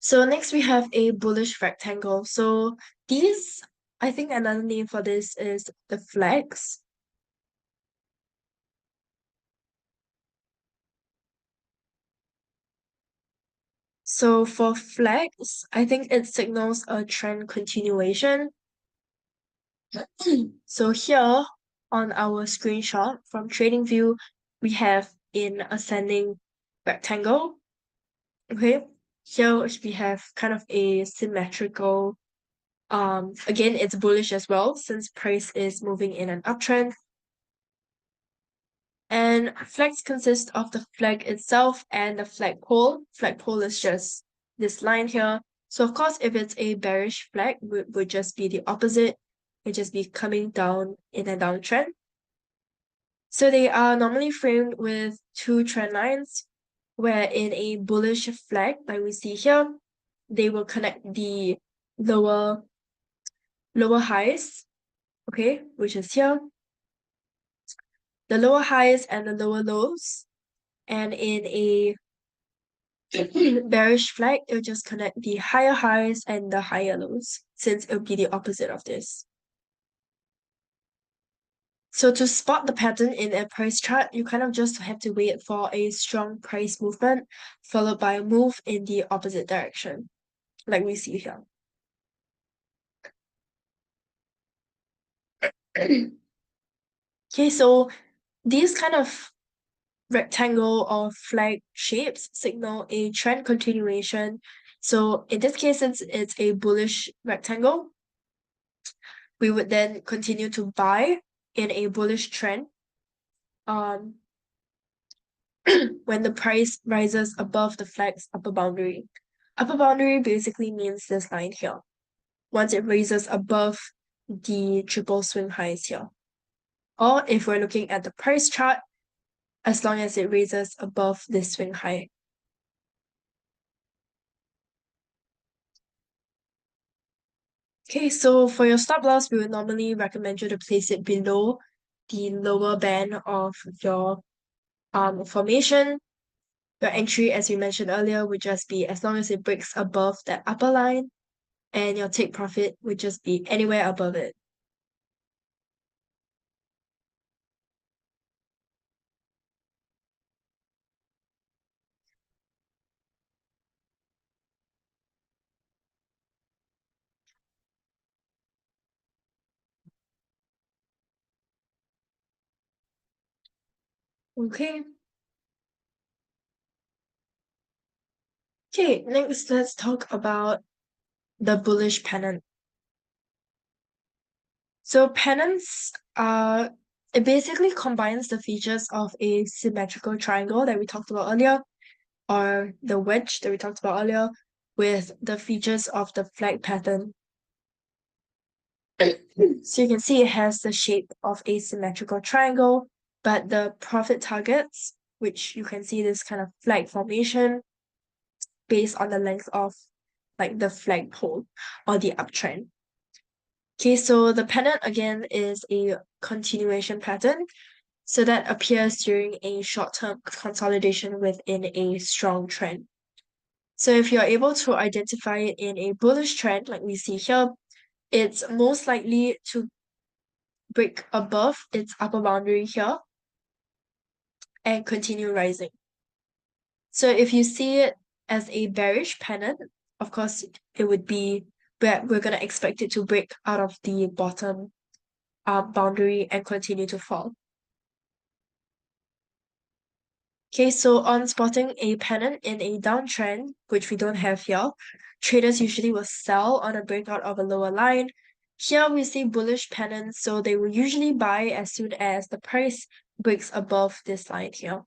So next we have a bullish rectangle. So these, I think another name for this is the flags. So for flags, I think it signals a trend continuation. So here on our screenshot from TradingView, we have an ascending rectangle. Okay, here we have kind of a symmetrical, again, it's bullish as well since price is moving in an uptrend. And flags consist of the flag itself and the flagpole. Flagpole is just this line here. So of course, if it's a bearish flag, it would just be the opposite. It'd just be coming down in a downtrend. So they are normally framed with two trend lines, where in a bullish flag, like we see here, they will connect the lower highs, okay, which is here, the lower highs and the lower lows. And in a bearish flag, it'll just connect the higher highs and the higher lows, since it'll be the opposite of this. So to spot the pattern in a price chart, you kind of just have to wait for a strong price movement, followed by a move in the opposite direction, like we see here. Okay, so these kind of rectangle or flag shapes signal a trend continuation. So in this case, since it's a bullish rectangle, we would then continue to buy in a bullish trend when the price rises above the flag's upper boundary. Upper boundary basically means this line here. Once it raises above the triple swing highs here. Or if we're looking at the price chart, as long as it raises above this swing high. Okay, so for your stop loss, we would normally recommend you to place it below the lower band of your formation. Your entry, as we mentioned earlier, would just be as long as it breaks above that upper line, and your take profit would just be anywhere above it. Okay. Okay, next let's talk about the bullish pennant. So pennants it basically combines the features of a symmetrical triangle that we talked about earlier, or the wedge that we talked about earlier, with the features of the flag pattern. So you can see it has the shape of a symmetrical triangle, but the profit targets, which you can see this kind of flag formation based on the length of like the flagpole or the uptrend. Okay, so the pennant again is a continuation pattern. So that appears during a short-term consolidation within a strong trend. So if you're able to identify it in a bullish trend, like we see here, it's most likely to break above its upper boundary here and continue rising. So if you see it as a bearish pennant, of course, it would be, we're going to expect it to break out of the bottom boundary and continue to fall. Okay, so on spotting a pennant in a downtrend, which we don't have here, traders usually will sell on a breakout of a lower line. Here we see bullish pennants, so they will usually buy as soon as the price breaks above this line here.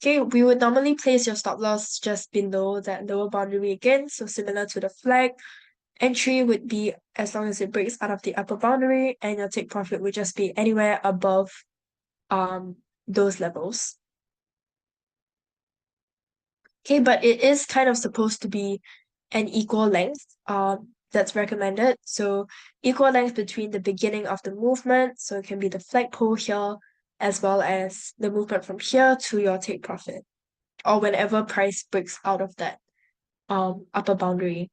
Okay, we would normally place your stop loss just below that lower boundary again, so similar to the flag. entry would be as long as it breaks out of the upper boundary, and your take profit would just be anywhere above those levels. Okay, but it is kind of supposed to be an equal length that's recommended. So equal length between the beginning of the movement, so it can be the flagpole here, as well as the movement from here to your take profit, or whenever price breaks out of that upper boundary.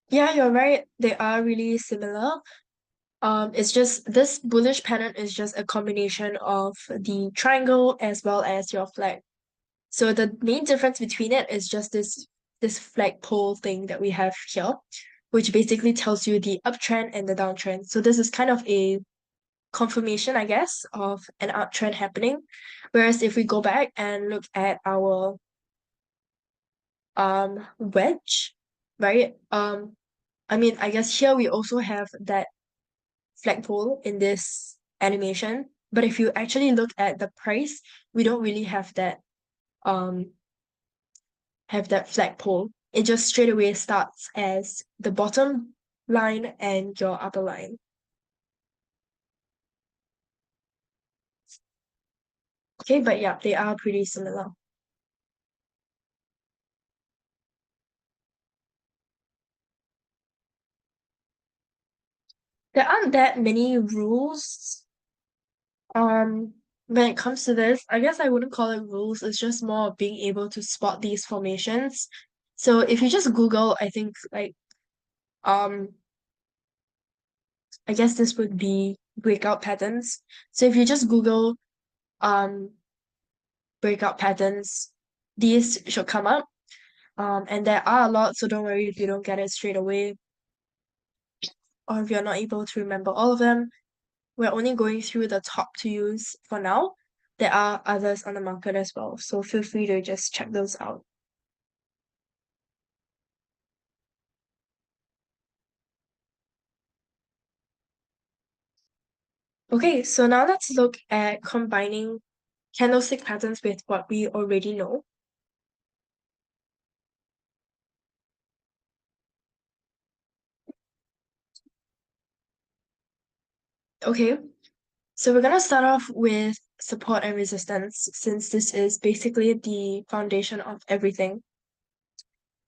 Yeah, you're right. They are really similar. It's just this bullish pattern is just a combination of the triangle as well as your flag. So the main difference between it is just this flagpole thing that we have here, which basically tells you the uptrend and the downtrend. So this is kind of a confirmation, I guess, of an uptrend happening. Whereas if we go back and look at our wedge, right? I mean, I guess here we also have that flagpole in this animation. But if you actually look at the price, we don't really have that flagpole. It just straight away starts as the bottom line and your upper line. Okay, but yeah, they are pretty similar. There aren't that many rules when it comes to this. I guess I wouldn't call it rules, it's just more of being able to spot these formations. So if you just Google, I think like I guess this would be breakout patterns. So if you just Google um breakout patterns, these should come up. And there are a lot, so don't worry if you don't get it straight away, or if you're not able to remember all of them. We're only going through the top to use for now. There are others on the market as well, so feel free to just check those out. Okay, so now let's look at combining candlestick patterns with what we already know. Okay, so we're gonna start off with support and resistance, since this is basically the foundation of everything.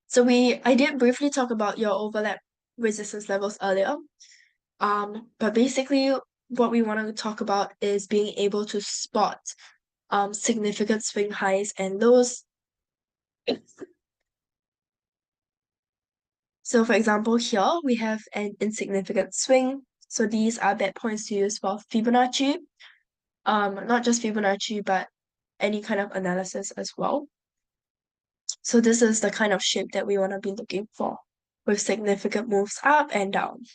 So I did briefly talk about your overlap resistance levels earlier. But basically what we want to talk about is being able to spot significant swing highs and lows. So for example, here we have an insignificant swing. So these are bad points to use for Fibonacci. Not just Fibonacci, but any kind of analysis as well. So this is the kind of shape that we want to be looking for, with significant moves up and down.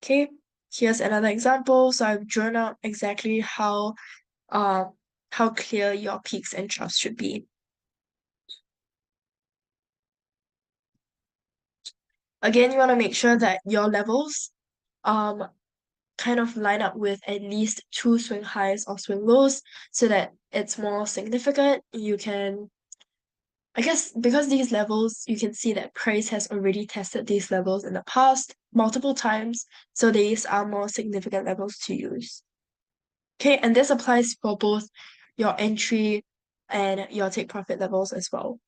Okay, here's another example. So I've drawn out exactly how clear your peaks and troughs should be. Again, you want to make sure that your levels kind of line up with at least 2 swing highs or swing lows, so that it's more significant. You can, I guess, because these levels, you can see that price has already tested these levels in the past multiple times, so these are more significant levels to use. Okay, and this applies for both your entry and your take profit levels as well.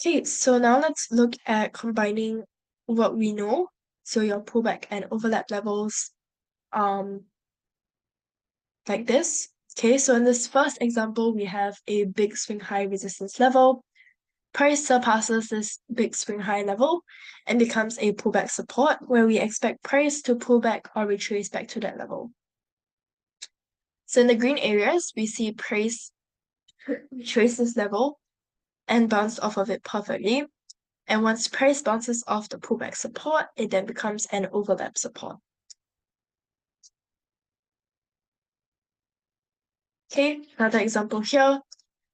Okay, so now let's look at combining what we know. So your pullback and overlap levels, like this. Okay, so in this first example, we have a big swing high resistance level. Price surpasses this big swing high level and becomes a pullback support, where we expect price to pull back or retrace back to that level. So in the green areas, we see price retrace this level and bounce off of it perfectly. And once price bounces off the pullback support, it then becomes an overlap support. Okay, another example here.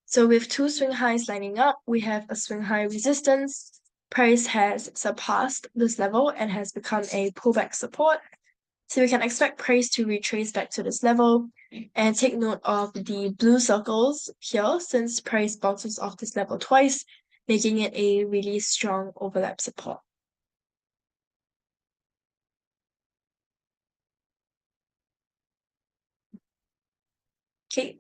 So with 2 swing highs lining up, we have a swing high resistance. Price has surpassed this level and has become a pullback support. So we can expect price to retrace back to this level, and take note of the blue circles here since price bounces off this level twice, making it a really strong overlap support. Okay,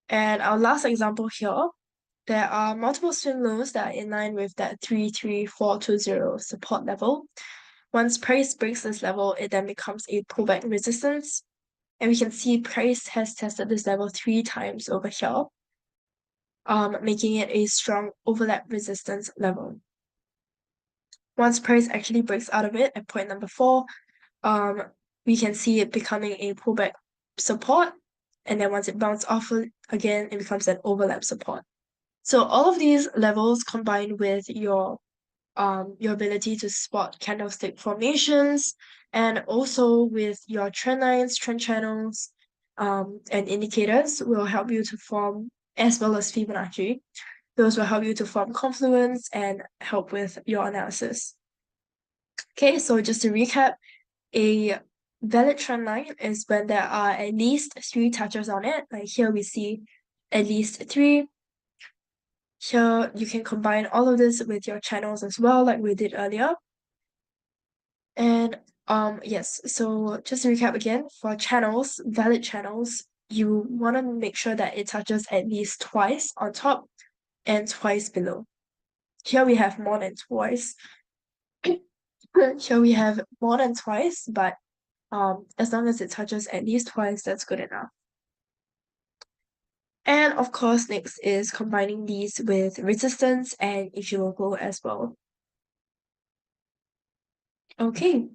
and our last example here, there are multiple swing lows that are in line with that 33420 support level. Once price breaks this level, it then becomes a pullback resistance. And we can see price has tested this level 3 times over here, making it a strong overlap resistance level. Once price actually breaks out of it at point number 4, we can see it becoming a pullback support. And then once it bounces off again, it becomes an overlap support. So all of these levels combined with your ability to spot candlestick formations, and also with your trend lines, trend channels, and indicators will help you to form, as well as Fibonacci. Those will help you to form confluence and help with your analysis. Okay, so just to recap, a valid trend line is when there are at least 3 touches on it. Like here we see at least 3. Here you can combine all of this with your channels as well, like we did earlier. And yes, so just to recap again, for channels, valid channels, you want to make sure that it touches at least twice on top and twice below. Here we have more than twice. Here we have more than twice, but as long as it touches at least twice, that's good enough. And of course, next is combining these with resistance and Ichimoku as well. Okay.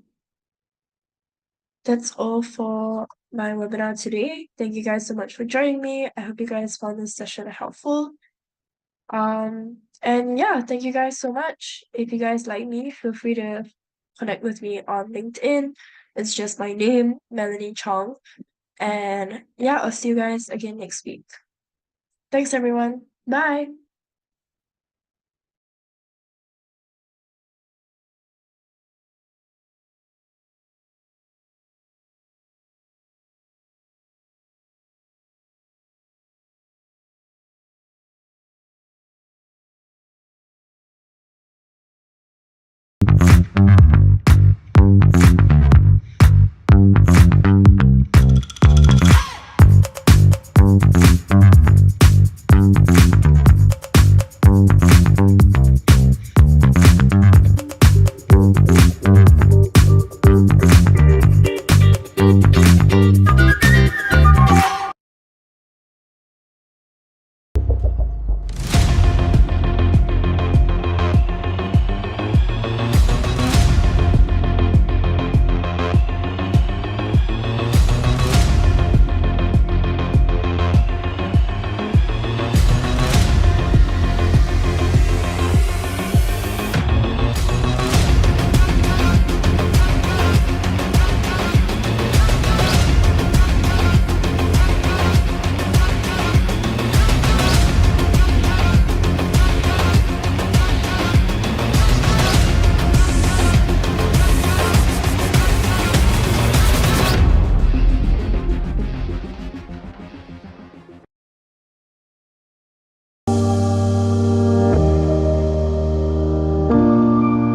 That's all for my webinar today. Thank you guys so much for joining me. I hope you guys found this session helpful. And yeah, thank you guys so much. If you guys like me, feel free to connect with me on LinkedIn. It's just my name, Melanie Chong. And yeah, I'll see you guys again next week. Thanks, everyone. Bye.